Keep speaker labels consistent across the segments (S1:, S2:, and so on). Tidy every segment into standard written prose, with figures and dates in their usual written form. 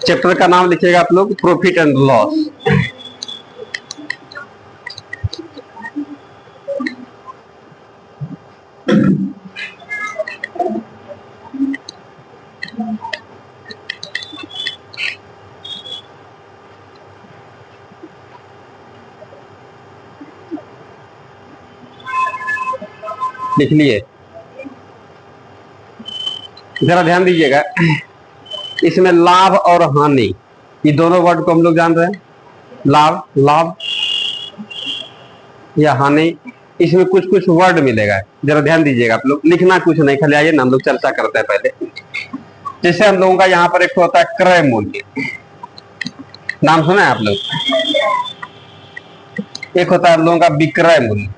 S1: Chapter का नाम लिखिएगा आप लोग प्रॉफिट एंड लॉस। लिख लिए, जरा ध्यान दीजिएगा। इसमें लाभ और हानि, ये दोनों वर्ड को हम लोग जान रहे हैं। लाभ, लाभ या हानि, इसमें कुछ कुछ वर्ड मिलेगा, जरा ध्यान दीजिएगा आप लोग। लिखना कुछ नहीं, खाली आइए ना हम लोग चर्चा करते हैं पहले। जैसे हम लोगों का यहाँ पर एक होता है क्रय मूल्य, नाम सुना है आप लोग। एक होता है हम लोगों का विक्रय मूल्य।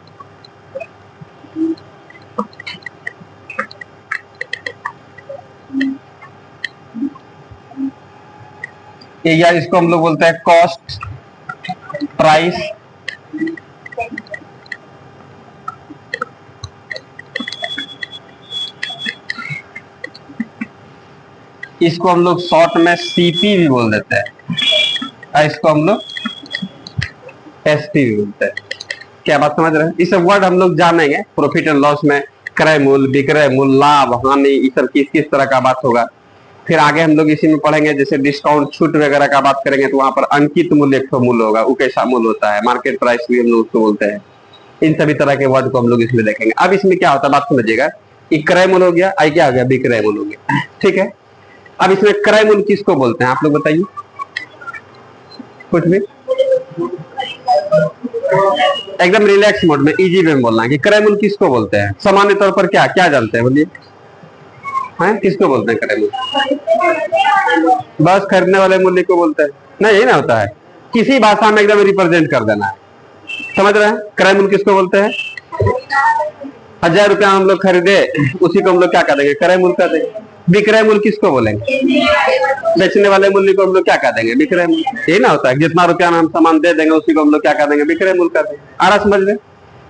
S1: या इसको हम लोग बोलते हैं कॉस्ट प्राइस। इसको हम लोग शॉर्ट में सीपी भी बोल देते हैं, और इसको हम लोग एसपी भी बोलते हैं। क्या बात समझ रहे हैं? ये सब वर्ड हम लोग जानेंगे प्रॉफिट एंड लॉस में। क्रय मूल्य, विक्रय मूल्य, लाभ, हानि, ये सब किस किस तरह का बात होगा। फिर आगे हम लोग इसी में पढ़ेंगे, जैसे डिस्काउंट छूट वगैरह का बात करेंगे तो वहां पर अंकित मूल्य एक मूल्य होगा, वो कैसा मूल्य होता है, मार्केट प्राइस भी हम लोग उसको बोलते हैं। इन सभी तरह के वर्ड को हम लोग इसमें देखेंगे। अब इसमें क्या होता है बात समझिएगा कि क्रय मूल्य हो गया, आई क्या हो गया, विक्रय मूल्य हो गया, ठीक है। अब इसमें क्रय मूल्य किसको बोलते हैं आप लोग बताइए, कुछ भी एकदम रिलैक्स मोड में, इजी वे में बोलना है कि क्रय मूल्य किसको बोलते हैं। सामान्य तौर पर क्या क्या जानते हैं, बोलिए, हैं किसको बोलते हैं क्रय मूल्य? बस खरीदने वाले मूल्य को बोलते हैं ना, यही ना होता है। किसी भाषा में एकदम रिप्रेजेंट कर देना है, समझ रहे हैं। क्रय मूल्य किसको बोलते हैं? 1000 रुपया हम लोग खरीदे, उसी को हम लोग क्या कह देंगे, क्रय मूल्य कह देंगे। विक्रय मूल्य किसको बोलेंगे? बेचने वाले मूल्य को हम लोग क्या कह देंगे, विक्रय मूल्य। यही ना होता है, जितना रुपया में हम सामान दे देंगे उसी को हम लोग क्या कह देंगे, विक्रय मूल्य कह देंगे। आ रहा समझ में?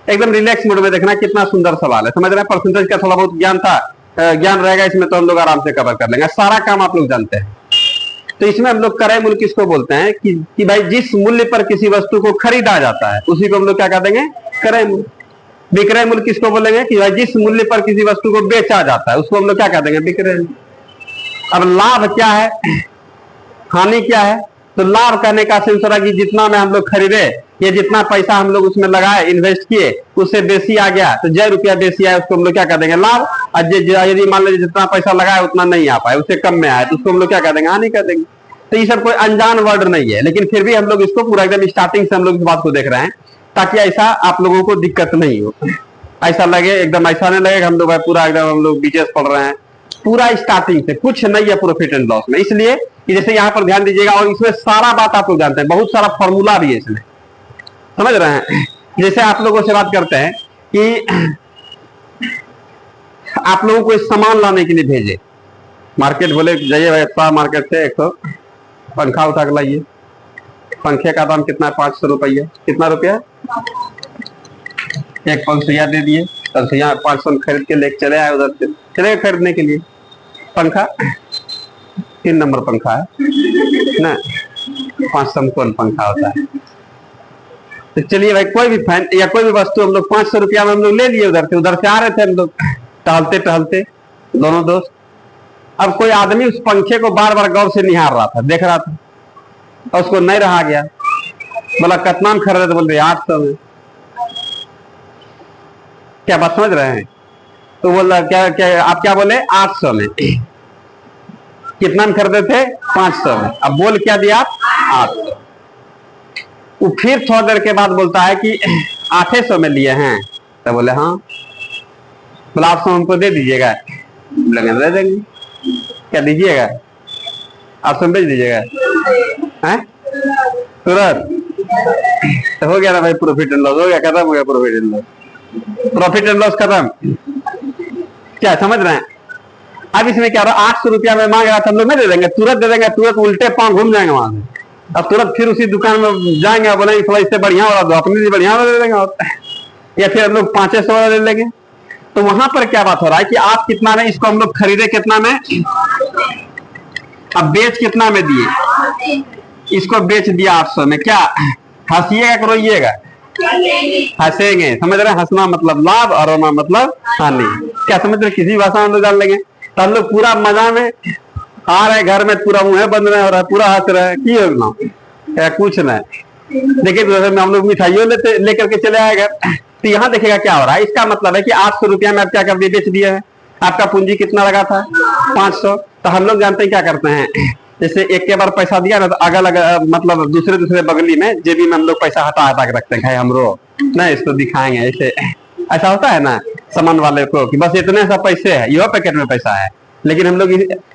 S1: एकदम रिलैक्स मोड में देखना, कितना सुंदर सवाल है, समझ रहे हैं। परसेंटेज का थोड़ा बहुत ज्ञान था, ज्ञान रहेगा इसमें तो हम लोग आराम से कवर कर लेंगे, सारा काम आप लोग जानते हैं। तो इसमें हम लोग क्रय मूल्य किसको बोलते हैं कि भाई जिस मूल्य पर किसी वस्तु को खरीदा जाता है उसी को हम लोग क्या कह देंगे, क्रय मूल्य। विक्रय मूल्य किसको बोलेंगे कि भाई जिस मूल्य पर किसी वस्तु को बेचा जाता है उसको हम लोग क्या कह देंगे, विक्रय मूल्य। अब लाभ क्या है, हानि क्या है? तो लाभ करने का सेंस रहा कि जितना में हम लोग खरीदे, ये जितना पैसा हम लोग उसमें लगाए, इन्वेस्ट किए, उससे बेसी आ गया तो 10 रुपया बेसी आया उसको हम लोग क्या कह देंगे, लाभ। और यदि मान लीजिए जितना पैसा लगाया उतना नहीं आ पाए, उससे कम में आया तो उसको हम लोग क्या कह देंगे, हानि कह देंगे। तो ये सब कोई अनजान वर्ड नहीं है, लेकिन फिर भी हम लोग इसको पूरा एकदम स्टार्टिंग से हम लोग इस बात को देख रहे हैं ताकि ऐसा आप लोगों को दिक्कत नहीं हो, ऐसा लगे एकदम, ऐसा नहीं लगे हम लोग पूरा एकदम हम लोग बीजेस पढ़ रहे हैं। पूरा स्टार्टिंग से कुछ नहीं है प्रॉफिट एंड लॉस में, इसलिए कि जैसे यहाँ पर ध्यान दीजिएगा, और इसमें सारा बात आप लोग जानते हैं, बहुत सारा फॉर्मूला भी है इसमें, समझ रहे हैं। जैसे आप लोगों से बात करते हैं कि आप लोगों को सामान लाने के लिए भेजे मार्केट, बोले जाइए भाई मार्केट से 100 पंखा उठा कर लाइए। पंखे का दाम कितना है, 500 रुपया। कितना रुपया? एक पंखिया दे दिए, पंखिया 500 खरीद के लेके चले आए, उधर से चले खरीदने के लिए। पंखा 3 नंबर पंखा है ना, 500 में कौन पंखा होता है। तो चलिए भाई कोई भी फैन या कोई भी वस्तु हम लोग 500 रुपया में हम लोग ले लिए, उधर से आ रहे थे हम लोग टहलते टहलते दोनों दोस्त। अब कोई आदमी उस पंखे को बार बार गौर से निहार रहा था, देख रहा था, और उसको नहीं रहा गया, बोला कितना में खरीदे? तो बोल रहे 800 में। क्या बात समझ रहे हैं? तो बोल रहा क्या क्या आप क्या बोले, 800 में। कितना में खरीदे थे? 500 में। अब बोल क्या दिया आप, 800। वो फिर थोड़ी देर के बाद बोलता है कि 800 में लिए हैं। तो बोले हाँ। बोला 800 हमको दे दीजिएगा? बोलेंगे दे देंगे। क्या दीजिएगा? 800 में बेच दीजिएगा हैं तुरंत? तो हो गया ना भाई, प्रॉफिट एंड लॉस हो गया, खत्म हो गया profit and loss. Profit and loss खत्म। क्या समझ रहे हैं? अब इसमें क्या रहा, 800 रुपया में मांग रहा था, हम लोग नहीं दे देंगे, तुरंत दे देंगे, तुरंत उल्टे पांव घूम जाएंगे वहां से। अब तुरंत फिर उसी दुकान में जाएंगे, बोलेंगे थोड़ा इससे बढ़िया वाला दो, अपने लिए बढ़िया वाला दे देंगे, या फिर हम लोग 500 वाला ले लेंगे। तो वहां पर क्या बात हो रहा है कि आप कितना में इसको हम लोग खरीदे, कितना में, अब बेच कितना में दिए, इसको बेच दिया 800 में, क्या हंसिएगा कि रोइएगा? हंसेंगे। समझ रहे हैं? हंसना मतलब लाभ और रोना मतलब हानि। क्या समझ रहे? किसी भाषा में हम लोग जान लेंगे तो हम लोग पूरा मजा में आ रहे, घर में पूरा मुंह बंद नहीं हो रहा है, पूरा हंस रहे हैं, की होना क्या कुछ नहीं। देखिए तो हम लोग मिठाइयों लेकर के चले आए घर, तो यहाँ देखिएगा क्या हो रहा है। इसका मतलब है कि 800 रुपया में आप क्या कर दिए, बेच दिए है। आपका पूंजी कितना लगा था? 500। तो हम लोग जानते हैं क्या करते हैं, जैसे एक के बार पैसा दिया ना तो अगल अगल मतलब दूसरे बगली में जेबी में हम लोग पैसा हटा हटा के रखते हैं, हमरो नहीं इसको दिखाएंगे ऐसे। ऐसा होता है ना सामान वाले को कि बस इतने सा पैसे है, यह पैकेट में पैसा है। लेकिन हम लोग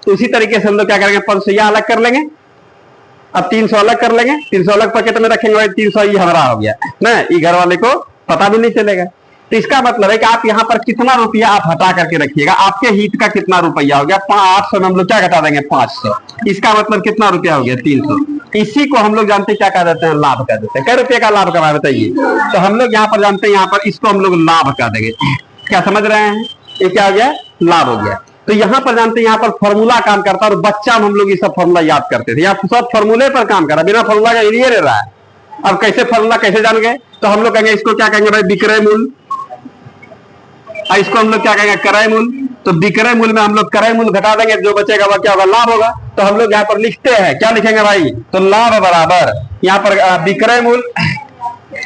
S1: उसी तरीके से हम लोग क्या करेंगे, 500 अलग कर लेंगे, अब 300 अलग कर लेंगे, 300 अलग पैकेट में रखेंगे, भाई 300 ये हमारा हो गया ना, ये घर वाले को पता भी नहीं चलेगा। तो इसका मतलब है कि आप यहाँ पर कितना रुपया आप हटा करके रखिएगा, आपके हित का कितना रुपया हो गया, 800 में हम लोग क्या घटा देंगे, 500। इसका मतलब कितना रुपया हो गया, 300। इसी को हम लोग जानते क्या कह देते हैं, लाभ कह देते हैं। कै रुपये का लाभ कमा बताइए? तो हम लोग यहाँ पर जानते हैं, यहाँ पर इसको हम लोग लाभ कह देंगे। क्या समझ रहे हैं? ये क्या हो गया, लाभ हो गया। तो यहाँ पर जानते हैं, यहाँ पर फॉर्मूला काम करता है, और बच्चा हम लोग ये सब फॉर्मूला याद करते थे। यहाँ सब फॉर्मूले पर काम कर रहा है, बिना फॉर्मूला का ये रह रहा है। अब कैसे फॉर्मूला कैसे जान गए, तो हम लोग कहेंगे इसको क्या कहेंगे भाई, विक्रय मूल्य, और इसको हम लोग क्या कहेंगे, क्रय मूल्य। तो विक्रय मूल्य में हम लोग क्रय मूल्य घटा देंगे, जो बचेगा वह क्या होगा, लाभ होगा। तो हम लोग यहाँ पर लिखते हैं, क्या लिखेंगे भाई, तो लाभ बराबर यहाँ पर विक्रय मूल्य,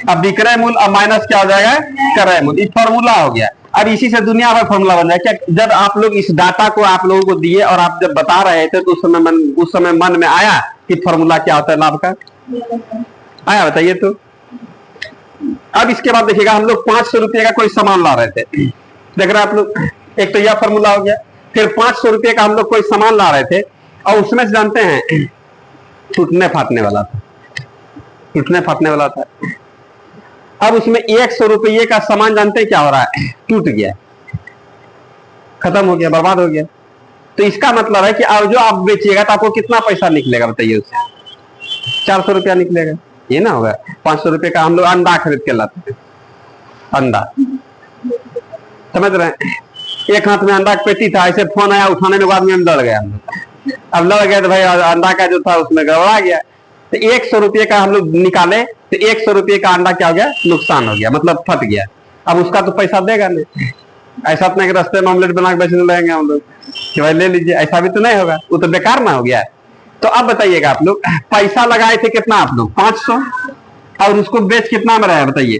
S1: अब विक्रय मूल्य अब माइनस क्या हो जाएगा, क्रय मूल्य। फॉर्मूला हो गया। अब इसी से दुनिया भर फॉर्मूला बन जाए। जब आप लोग इस डाटा को आप लोगों को दिए और आप जब बता रहे थे तो उस समय मन में आया कि फॉर्मूला क्या होता है लाभ का, आया बताइए? तो अब इसके बाद देखिएगा, हम लोग 500 रुपये का कोई सामान ला रहे थे, देख रहे हैं आप लोग, एक तो यह फॉर्मूला हो गया। फिर 500 रुपये का हम लोग कोई सामान ला रहे थे और उसमें से जानते हैं टूटने फाटने वाला था, टूटने फाटने वाला था। अब उसमें 100 रुपये का सामान जानते हैं क्या हो रहा है, टूट गया, खत्म हो गया, बर्बाद हो गया। तो इसका मतलब है कि अब जो आप बेचिएगा तो आपको कितना पैसा निकलेगा बताइए, उससे 400 रुपया निकलेगा, ये ना होगा। 500 रुपये का हम लोग अंडा खरीद के लाते हैं, अंडा, समझ रहे हैं? एक हाथ में अंडा की पेटी था, ऐसे फोन आया, उठाने में बाद में हम लड़ गए, हम लोग अब लड़ गए तो भाई अंडा का जो था उसमें गड़बड़ा गया। तो 100 रुपये का हम लोग निकाले तो 100 रुपये का अंडा क्या हो गया, नुकसान हो गया, मतलब फट गया। अब उसका तो पैसा देगा नहीं, ऐसा अपने के रास्ते में ऑमलेट बना के बेचने लगेंगे हम लोग कि भाई ले लीजिए, ऐसा भी तो नहीं होगा, वो तो बेकार ना हो गया। तो अब बताइएगा, आप लोग पैसा लगाए थे कितना आप लोग, 500, और उसको बेच कितना में रहा बताइए,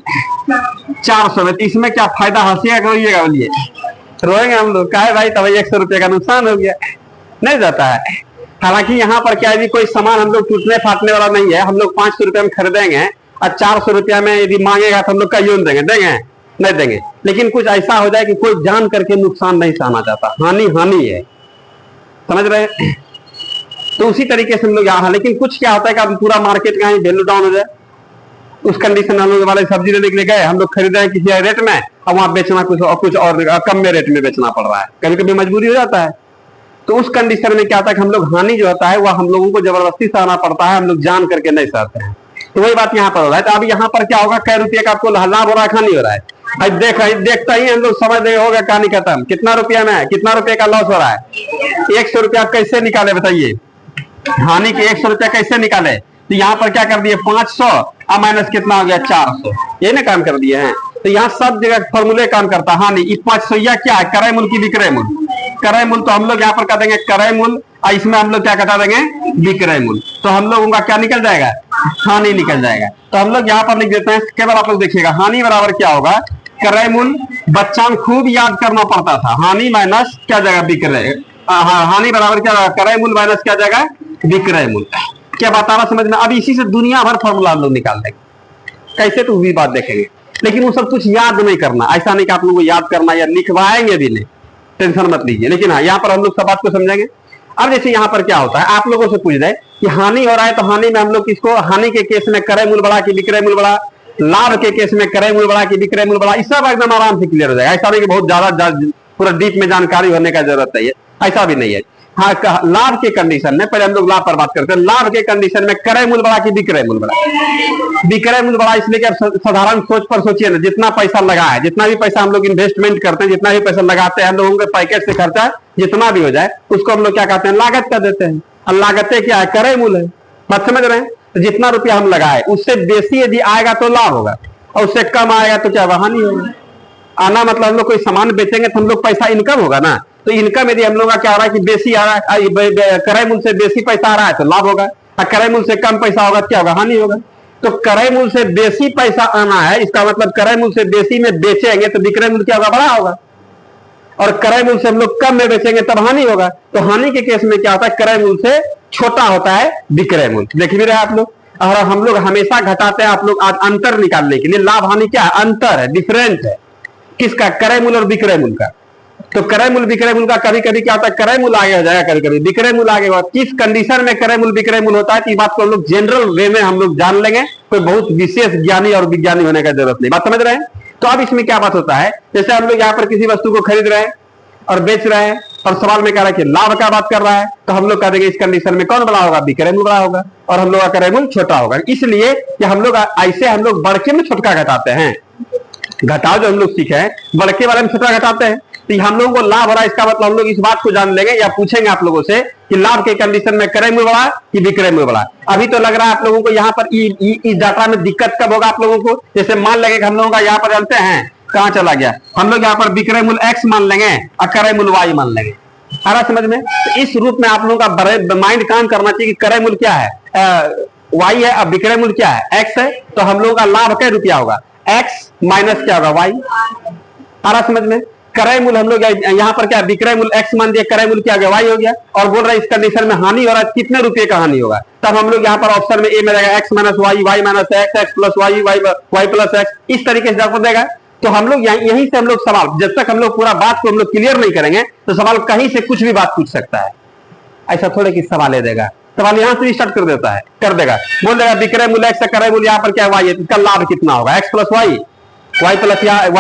S1: 400 में। तो इसमें क्या फायदा, हंसिएगा रोइएगा, बोलिए? रोएंगे हम लोग, कहे भाई तब 100 रुपये का नुकसान हो गया, नहीं जाता है। हालांकि यहाँ पर क्या है, कोई सामान हम लोग टूटने फाटने वाला नहीं है, हम लोग 500 रुपये में खरीदेंगे और 400 रुपया में यदि मांगेगा तो हम लोग कहीं देंगे, देंगे नहीं देंगे। लेकिन कुछ ऐसा हो जाए कि कोई जान करके नुकसान नहीं सहना चाहता, हानि हानि है, समझ रहे हैं? तो उसी तरीके से हम लोग यहाँ, लेकिन कुछ क्या होता है कि पूरा मार्केट का ही वैल्यू डाउन हो जाए, उस कंडीशन में हम लोग वाले सब्जी लेने के लिए गए, हम लोग खरीदे किसी रेट में और वहां बेचना कुछ और कम में रेट में बेचना पड़ रहा है, कभी कभी मजबूरी हो जाता है। तो उस कंडीशन में क्या होता है कि हम लोग हानि जो होता है वह हम लोगों को जबरदस्ती सहना पड़ता है, हम लोग जान करके नहीं सहते हैं। तो वही बात यहाँ पर हो रहा है। तो अब यहाँ पर क्या होगा, कै रुपये का आपको लाभ हो रहा है, हानि हो रहा है? अब देखता ही हम लोग समझ रहे होगा, कहानी खत्म, कितना रुपया में है, कितना रुपये का लॉस हो रहा है। 100 रुपया कैसे निकाले बताइए, हानि के 100 रुपया कैसे निकाले? तो यहाँ पर क्या कर दिए, 500 और माइनस कितना हो गया, 400, ये ना काम कर दिए हैं। तो यहाँ सब जगह फॉर्मूले काम करता है। हानि 500 क्या है, क्रय मूल्य की विक्रय मूल्य, क्रय मूल्य। तो हम लोग यहाँ पर कर देंगे क्रय मूल्य, और इसमें हम लोग क्या कटा देंगे, विक्रय मूल्य। तो हम लोगों का क्या निकल जाएगा, हानि निकल जाएगा। तो हम लोग यहाँ पर लिख देते हैं, केवल आप लोग देखिएगा, हानि बराबर क्या होगा, क्रय मूल्य। बच्चा खूब याद करना पड़ता था, हानि माइनस क्या जाएगा, विक्रय। हानि बराबर क्या, क्रय मूल्य माइनस क्या जाएगा, विक्रय मूल्य। क्या बात आ रहा समझ में? अब इसी से दुनिया भर फॉर्मूला हम लोग निकाल देंगे, कैसे तो भी बात देखेंगे। लेकिन वो सब कुछ याद नहीं करना, ऐसा नहीं कि आप लोगों को याद करना या लिखवाएंगे भी नहीं, टेंशन मत लीजिए। लेकिन हाँ, यहाँ पर हम लोग सब बात को समझेंगे। अब जैसे यहाँ पर क्या होता है, आप लोगों से पूछ रहे कि हानि हो रहा है, तो हानि में हम लोग किसको, हानि के केस में क्रय मूल्य बढ़ा कि विक्रय मूल्य बढ़ा, लाभ के केस में क्रय मूल्य बढ़ा कि विक्रय मूल्य बढ़ा, इस सब एकदम आराम से क्लियर हो जाएगा। ऐसा नहीं कि बहुत ज्यादा पूरा डीप में जानकारी होने का जरूरत है, ऐसा भी नहीं है। हाँ, लाभ के कंडीशन में पहले हम लोग लाभ पर बात करते हैं। लाभ के कंडीशन में क्रय मूल्य बढ़ा कि विक्रय मूल्य बढ़ा, विक्रय मूल्य बढ़ा इसलिए कि आप साधारण सोच पर सोचिए ना, जितना पैसा लगा है, जितना भी पैसा हम लोग इन्वेस्टमेंट करते हैं, जितना भी पैसा लगाते हैं, हम लोगों के पैकेट से खर्चा जितना भी हो जाए, उसको हम लोग क्या कहते हैं, लागत कर देते हैं। और लागत क्या है, क्रय मूल्य है। बात समझ रहे हैं? तो जितना रुपया हम लगाए उससे बेसी यदि आएगा तो लाभ होगा, और उससे कम आएगा तो क्या हानि होगी। आना मतलब हम लोग कोई सामान बेचेंगे तो हम लोग पैसा इनकम होगा ना, तो इनकम यदि हम लोग का क्या हो रहा है कि बेसी आ रहा है, क्रय मूल्य से बेसी पैसा आ रहा है तो लाभ होगा, और क्रय मूल्य से कम पैसा होगा क्या होगा, हानि होगा। तो क्रय मूल्य से बेसी पैसा आना है, इसका मतलब क्रय मूल्य से बेसी में बेचेंगे तो विक्रय मूल्य क्या होगा, बड़ा होगा, और क्रय मूल्य से हम लोग कम में बेचेंगे तब हानि होगा। तो हानि के केस में क्या होता है, क्रय मूल्य से छोटा होता है विक्रय मूल्य। देख भी रहे आप लोग, और हम लोग हमेशा घटाते हैं आप लोग आज अंतर निकालने के लिए। लाभ हानि क्या है, अंतर है, डिफरेंस है, किसका, क्रय मूल्य और विक्रय मूल्य का। तो क्रय मूल्य विक्रय मूल्य का कभी कभी क्या होता है, क्रय मूल्य आगे हो जाएगा, कभी कभी विक्रय मूल्य आगे होगा। किस कंडीशन में क्रय मूल्य विक्रय मूल्य होता है, इस बात को हम लोग जनरल वे में हम लोग जान लेंगे, कोई बहुत विशेष ज्ञानी और विज्ञानी होने का जरूरत नहीं। बात समझ रहे हैं? तो अब इसमें क्या बात होता है, जैसे हम लोग यहाँ पर किसी वस्तु को खरीद रहे हैं और बेच रहे हैं, और सवाल में कह रहा है कि लाभ का बात कर रहा है, तो हम लोग कह देंगे इस कंडीशन में कौन बड़ा होगा, विक्रय मूल्य बड़ा होगा, और हम लोग का क्रय मूल्य छोटा होगा। इसलिए कि हम लोग ऐसे हम लोग बड़के में छोटका घटाते हैं। घटाओ जो हम लोग सीखे हैं, बड़के वाले में छोटा घटाते हैं। तो हम लोगों को लाभ हो रहा है, इसका मतलब हम लोग इस बात को जान लेंगे या पूछेंगे आप लोगों से कि लाभ के कंडीशन में क्रय मूल्य बड़ा कि विक्रय मूल्य बड़ा। अभी तो लग रहा है आप लोगों को यहाँ पर इस डाटा में दिक्कत कब होगा आप लोगों को, जैसे मान लेंगे कि हम लोगों का यहाँ पर जानते हैं कहां चला गया, हम लोग यहाँ पर विक्रय मूल्य x मान लेंगे और क्रय मूल्य y मान लेंगे। आ रहा समझ में? तो इस रूप में आप लोगों का माइंड काम करना चाहिए कि क्रय मूल्य क्या है, y है, अब विक्रय मूल्य क्या है, x है, तो हम लोगों का लाभ क्या रुपया होगा, x माइनस क्या होगा, y। आ रहा समझ में? क्रय मूल्य हम लोग यहाँ पर क्या, विक्रय मूल्य x मान दिया, क्रय मूल्य क्या हो गया, y हो गया, और बोल रहे हैं इस कंडीशन में हानि हो रहा है, कितने रुपए का हानि होगा। तब हम लोग यहाँ पर ऑप्शन में ए में रहेगा x minus y, y minus x, x plus y, y plus x, इस तरीके से जवाब देगा। तो हम लोग यहीं से हम लोग सवाल, जब तक हम लोग पूरा बात को हम लोग क्लियर नहीं करेंगे तो सवाल कहीं से कुछ भी बात पूछ सकता है। ऐसा थोड़े कि सवाल ले देगा, सवाल यहां से स्टार्ट कर देता है, कर देगा, बोल देगा विक्रय मूल्य एक्स, क्रय मूल्य यहाँ पर क्या वाई है, इसका लाभ कितना होगा, x plus y, y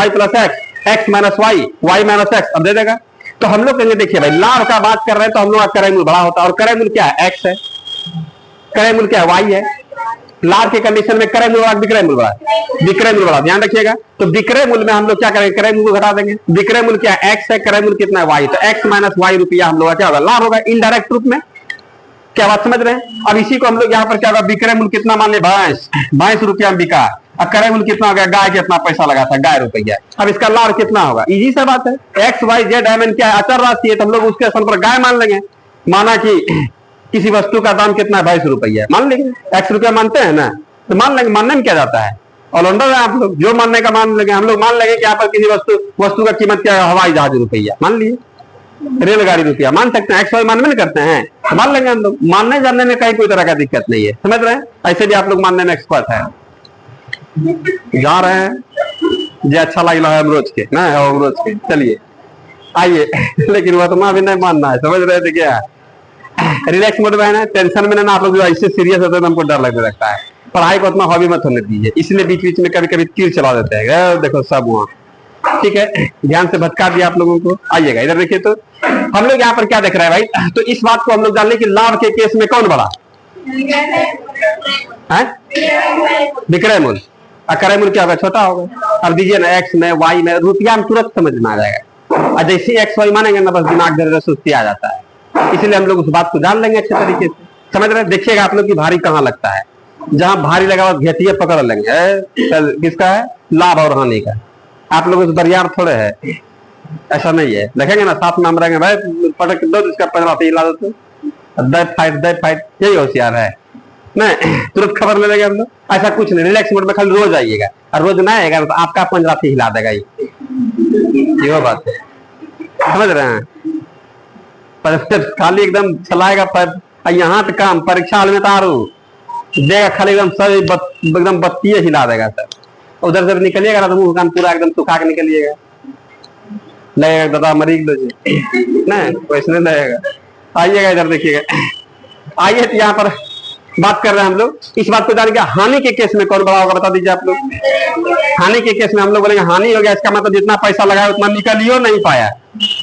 S1: plus x, x minus y, y minus x, अब दे देगा। तो हम लोग कहेंगे देखिए भाई लाभ का बात कर रहे हैं तो हम लोग का क्रय मूल्य बड़ा होता है, और क्रय मूल्य क्या है, एक्स है, क्रय मूल्य क्या है, वाई है। लाभ के कंडीशन में क्रय मूल्य बड़ा, विक्रय मूल्य बड़ा, विक्रय मूल्य बड़ा, ध्यान रखिएगा। तो विक्रय मूल्य में हम लोग क्या करेंगे, क्रय मूल्य को घटा देंगे। विक्रय मूल्य क्या है, एक्स है, क्रय मूल्य कितना है, वाई, तो एक्स माइनस वाई रुपया हम लोग का क्या होगा, लाभ होगा, इनडायरेक्ट रूप में। क्या बात समझ रहे हैं? अब इसी को हम लोग यहाँ पर क्या होगा, विक्रय मूल्य कितना मान ले, 22 रुपया में बिका, और क्रय मूल्य कितना हो गया, गाय कितना पैसा लगा था, गाय रुपया, अब इसका लाभ कितना होगा, इजी सा बात है। एक्स वाई जेड एम क्या है, अचर राशि है, तो हम लोग उसके स्थान पर गाय मान लेंगे। माना कि किसी वस्तु का दाम कितना है, 22 रुपया, मान लेंगे, एक्स रुपया मानते हैं ना, तो मान लेंगे, मानने में क्या जाता है, ऑलराउंडर है आप लोग, जो मानने का मान लेंगे। हम लोग मान लेंगे कि यहाँ पर किसी वस्तु का कीमत क्या है, हवाई जहाज रुपया मान लिए, रेलगाड़ी रुपया मान सकते हैं, एक्स वाई मानने में करते हैं, मान लेंगे हम लोग, मानने जानने में कहीं कोई तरह का दिक्कत नहीं है, समझ रहे हैं? ऐसे भी आप लोग मानने में एक्सपर्ट है, जा रहे हैं जो अच्छा लग रहा है अमरोज के ना, अमरोज के, चलिए आइए। लेकिन वह तो अभी नहीं मानना है, समझ रहे थे क्या, रिलैक्स मोड में है ना, टेंशन में ना, आप लोग जो ऐसे सीरियस होते हैं हमको डर लगने लगता है। पढ़ाई को उतना हॉबी मत होने दीजिए, इसलिए बीच बीच में कभी कभी तीर चला देते हैं, देखो सब वहां, ठीक है, ध्यान से भटका दिया आप लोगों को। आइएगा इधर देखिए, तो हम लोग यहाँ पर क्या देख रहे हैं भाई, तो इस बात को हम लोग जान लें कि लाभ के केस में कौन बड़ा है, विक्रय मूल्य, और क्रय मूल्य क्या होगा, छोटा होगा। अब दीजिए ना, एक्स में वाई में, रुपया में तुरंत समझ में आ जाएगा, और जैसे एक्स वाई मानेंगे ना, बस दिमाग धीरे सुस्ती आ जाता है, इसलिए हम लोग उस बात को जान लेंगे अच्छे तरीके से, समझ रहे हैं? देखिएगा आप लोग की भारी कहाँ लगता है, जहां भारी लगा घेटिया पकड़ लेंगे, किसका है, लाभ और हानि का। आप लोग उस बरियार थोड़े है, ऐसा नहीं है, देखेंगे ना साथ में हम रहेंगे, भाई पटक दो इसका 15 हिला दो, दे फाइट, यही होशियार है नहीं, तुरंत खबर ले लेंगे हम लोग। ऐसा कुछ नहीं, रिलैक्स मोड में खाली रोज आइएगा, और रोज ना आएगा तो आपका 15 हिला देगा, ये बात है, समझ रहे हैं? खाली एकदम चलाएगा, यहाँ तो काम परीक्षा हॉल में तारू देगा, खाली एकदम सब एकदम बत्ती हिला देगा सर, उधर से निकलिएगा ना तो मुंह कान पूरा एकदम सुखा के निकलिएगा, लगेगा दादा मरीज लो जी, नहीं वैसे नहीं लगेगा। आइएगा इधर देखिएगा, आइए तो यहाँ पर बात कर रहे हैं हम लोग, इस बात को जानेंगे हानि के केस में कौन बड़ा होगा, बता दीजिए आप लोग। हानि के केस में हम लोग बोलेंगे हानि हो गया, इसका मतलब जितना पैसा लगाया उतना निकलियो नहीं पाया,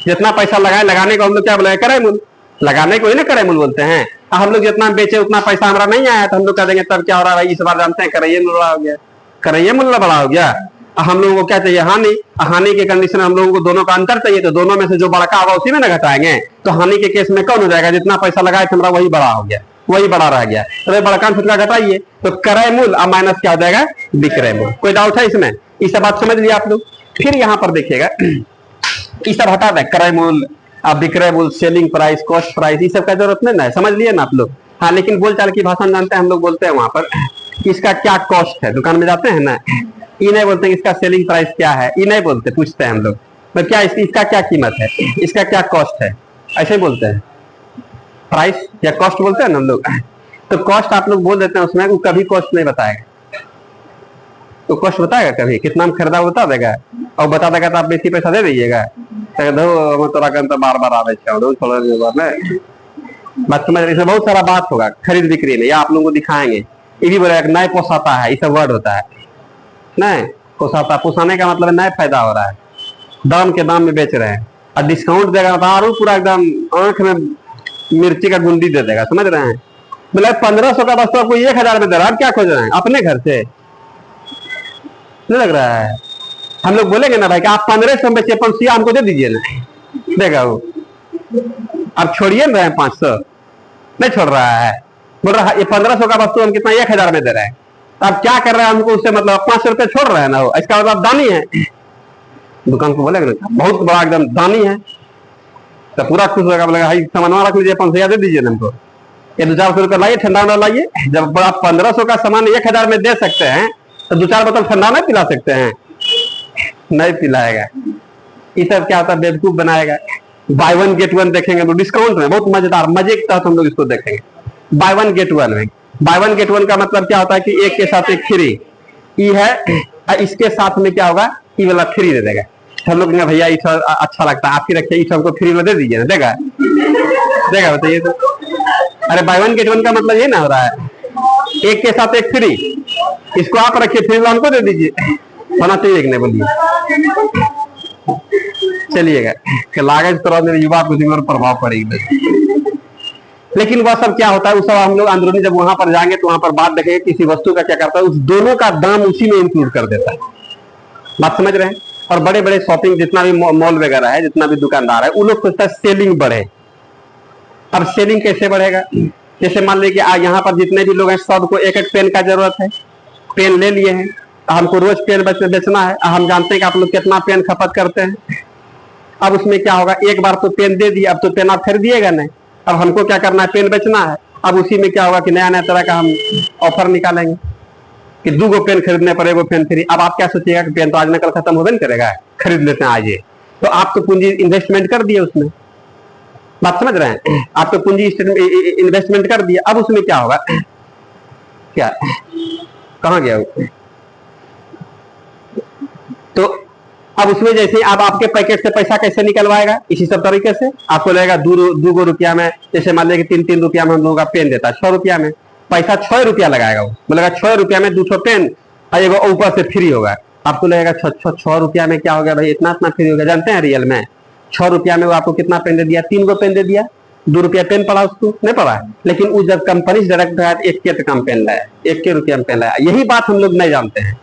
S1: जितना पैसा लगाए, लगाने को हम लोग क्या बोले, क्रय मूल्य, लगाने को ही ना क्रय मूल्य बोलते हैं। हम लोग जितना बेचे उतना पैसा हमारा नहीं आया, तो हम लोग कह देंगे तब क्या हो रहा है भाई, इस बार जानते हैं क्रय मूल्य बड़ा हो गया, क्रय मूल्य बड़ा हो गया। हम लोगों को क्या चाहिए, हानि, हानि के कंडीशन में हम लोगों को दोनों का अंतर चाहिए, तो दोनों में से जो बड़ा होगा उसी में ना घटाएंगे। तो हानि के केस में कौन हो जाएगा, जितना पैसा लगाए थे हमारा वही बड़ा हो गया, वही बड़ा रह गया, तो बड़का छोटका घटाइए, तो क्रय मूल्य अब माइनस क्या हो जाएगा, विक्रय मूल्य। कोई डाउट है इसमें? ये सब बात समझ लिया आप लोग। फिर यहाँ पर देखिएगा, ये सब हटा दें, क्रय मूल्य, अब विक्रय मूल्य, सेलिंग प्राइस, कॉस्ट प्राइस, ये सब का जरूरत नहीं ना, समझ लिए ना आप लोग। हाँ, लेकिन बोलचाल की भाषा जानते हैं हम लोग, बोलते हैं वहां पर इसका क्या कॉस्ट है, दुकान में जाते हैं ना, ये नहीं बोलते इसका सेलिंग प्राइस क्या है, ये नहीं बोलते, पूछते हैं हम लोग क्या इसका क्या कीमत है, इसका क्या कॉस्ट है, ऐसे ही बोलते हैं, प्राइस या कॉस्ट बोलते हैं ना हम लोग। तो कॉस्ट आप लोग बोल देते हैं उसमें, वो कभी कॉस्ट नहीं बताएगा। तो कॉस्ट बताएगा कभी, कितना में खरीदा बता देगा, और बता देगा तो आप बेसी पैसा दे दीजिएगा, तो बार बार आवे बात समझ रहे। बहुत सारा बात होगा खरीद बिक्री में, या आप लोगों को दिखाएंगे, ये भी बोलेगा नए पोसाता है, ये सब वर्ड होता है, नहीं पोसाता, पोसाने का मतलब नया फायदा हो रहा है, दाम के दाम में बेच रहे हैं, और डिस्काउंट देगा तो और पूरा एकदम आंख में मिर्ची का गुंडी दे देगा, समझ रहे हैं। मतलब 1500 का वस्तु आपको 1000 में दे रहा है, आप क्या खोज रहे हैं, अपने घर से नहीं लग रहा है। हम लोग बोलेंगे ना भाई कि आप 1500 में 500 हमको दे दीजिए ना, देगा वो। आप छोड़िए ना 500, नहीं छोड़ रहा है, बोल रहा है ये 1500 का वस्तु हम कितना 1000 में दे रहे हैं, तो आप क्या कर रहे हैं, हमको उससे मतलब 500 रुपये छोड़ रहे हैं ना, वो इसका मतलब दानी है। दुकान को बोलेगा ना बहुत बड़ा एकदम दानी है, तो पूरा खुश होगा, बोलेगा भाई सामान रख लीजिए, 500 दे दीजिए हमको, ये 200-400 रुपये लाइए, ठंडा ना लाइए। जब आप 1500 का सामान 1000 में दे सकते हैं, तो 2-4 बोतल ठंडा नहीं पिला सकते हैं, नहीं पिलाएगा। ये सब क्या होता है, बेवकूफ बनाएगा। बाय 1 गेट 1 देखेंगे तो डिस्काउंट में, बहुत मजेदार, मजे के तहत हम लोग इसको देखेंगे। बाय 1 गेट 1 में, बाय 1 गेट 1 का मतलब क्या होता है कि एक के साथ एक फ्री, ये है, इसके साथ में क्या होगा, ये वाला फ्री दे देगा। हम लोग भैया ये अच्छा लगता है, आप ही रखिए, ये हमको फ्री में दे दीजिए ना, देगा देगा, बताइए तो। अरे बाय 1 गेट 1 का मतलब ये ना हो रहा है, एक के साथ एक फ्री, इसको आप रखिए, फ्री हमको दे दीजिए, होना चाहिए कि नहीं, बोलिए। चलिएगा, लागत तरह मेरे युवा पीढ़ी पर प्रभाव पड़ेगी। लेकिन वह सब क्या होता है, उस सब हम लोग अंदरूनी जब वहां पर जाएंगे तो वहां पर बात देखेंगे, किसी वस्तु का क्या करता है, उस दोनों का दाम उसी में इंक्लूड कर देता है। बात समझ रहे हैं। और बड़े बड़े शॉपिंग जितना भी मॉल वगैरह है, जितना भी दुकानदार है, वो लोग सोचता है सेलिंग बढ़े। अब सेलिंग कैसे बढ़ेगा, जैसे मान लीजिए कि यहाँ पर जितने भी लोग हैं, सबको एक एक पेन का जरूरत है, पेन ले लिए हैं, हमको रोज पेन बेचना है, हम जानते हैं कि आप लोग कितना पेन खपत करते हैं। अब उसमें क्या होगा, एक बार तो पेन दे दिया, अब तो पेन आप खरीदिएगा नहीं, अब हमको क्या करना है, पेन बेचना है। अब उसी में क्या होगा कि नया नया तरह का हम ऑफर निकालेंगे कि 2 पेन खरीदने पर 1 पेन फ्री। अब आप क्या सोचिएगा कि पेन तो आज न कल खत्म होगा नहीं करेगा, खरीद लेते हैं आज ये, तो आप तो पूंजी इन्वेस्टमेंट कर दिए उसमें। बात समझ रहे हैं, आप तो पूंजी इन्वेस्टमेंट कर दिया। अब उसमें क्या होगा, क्या कहाँ गया वो? तो अब उसमें जैसे अब आपके पैकेट से पैसा कैसे निकलवाएगा, इसी सब तरीके से आपको लगेगा 2 रुपया में, जैसे मान लीजिए 3 रुपया में हम लोगों का पेन देता है, 6 रुपया में पैसा 6 रुपया लगाएगा, वो बोलेगा 6 रुपया में 200 पेन और ऊपर से फ्री होगा। आपको लगेगा 6 रुपया में क्या हो गया भाई, इतना फ्री हो गया। जानते हैं रियल में 6 रुपया में वो आपको कितना पेन दे दिया, 3 पेन दे दिया, 2 रुपया पेन पड़ा, उसको नहीं पड़ा। लेकिन वो जब कंपनी से डायरेक्ट आया 1 के कम पेन लाया, 1 के रुपया में पेन लाया। यही बात हम लोग नहीं जानते हैं।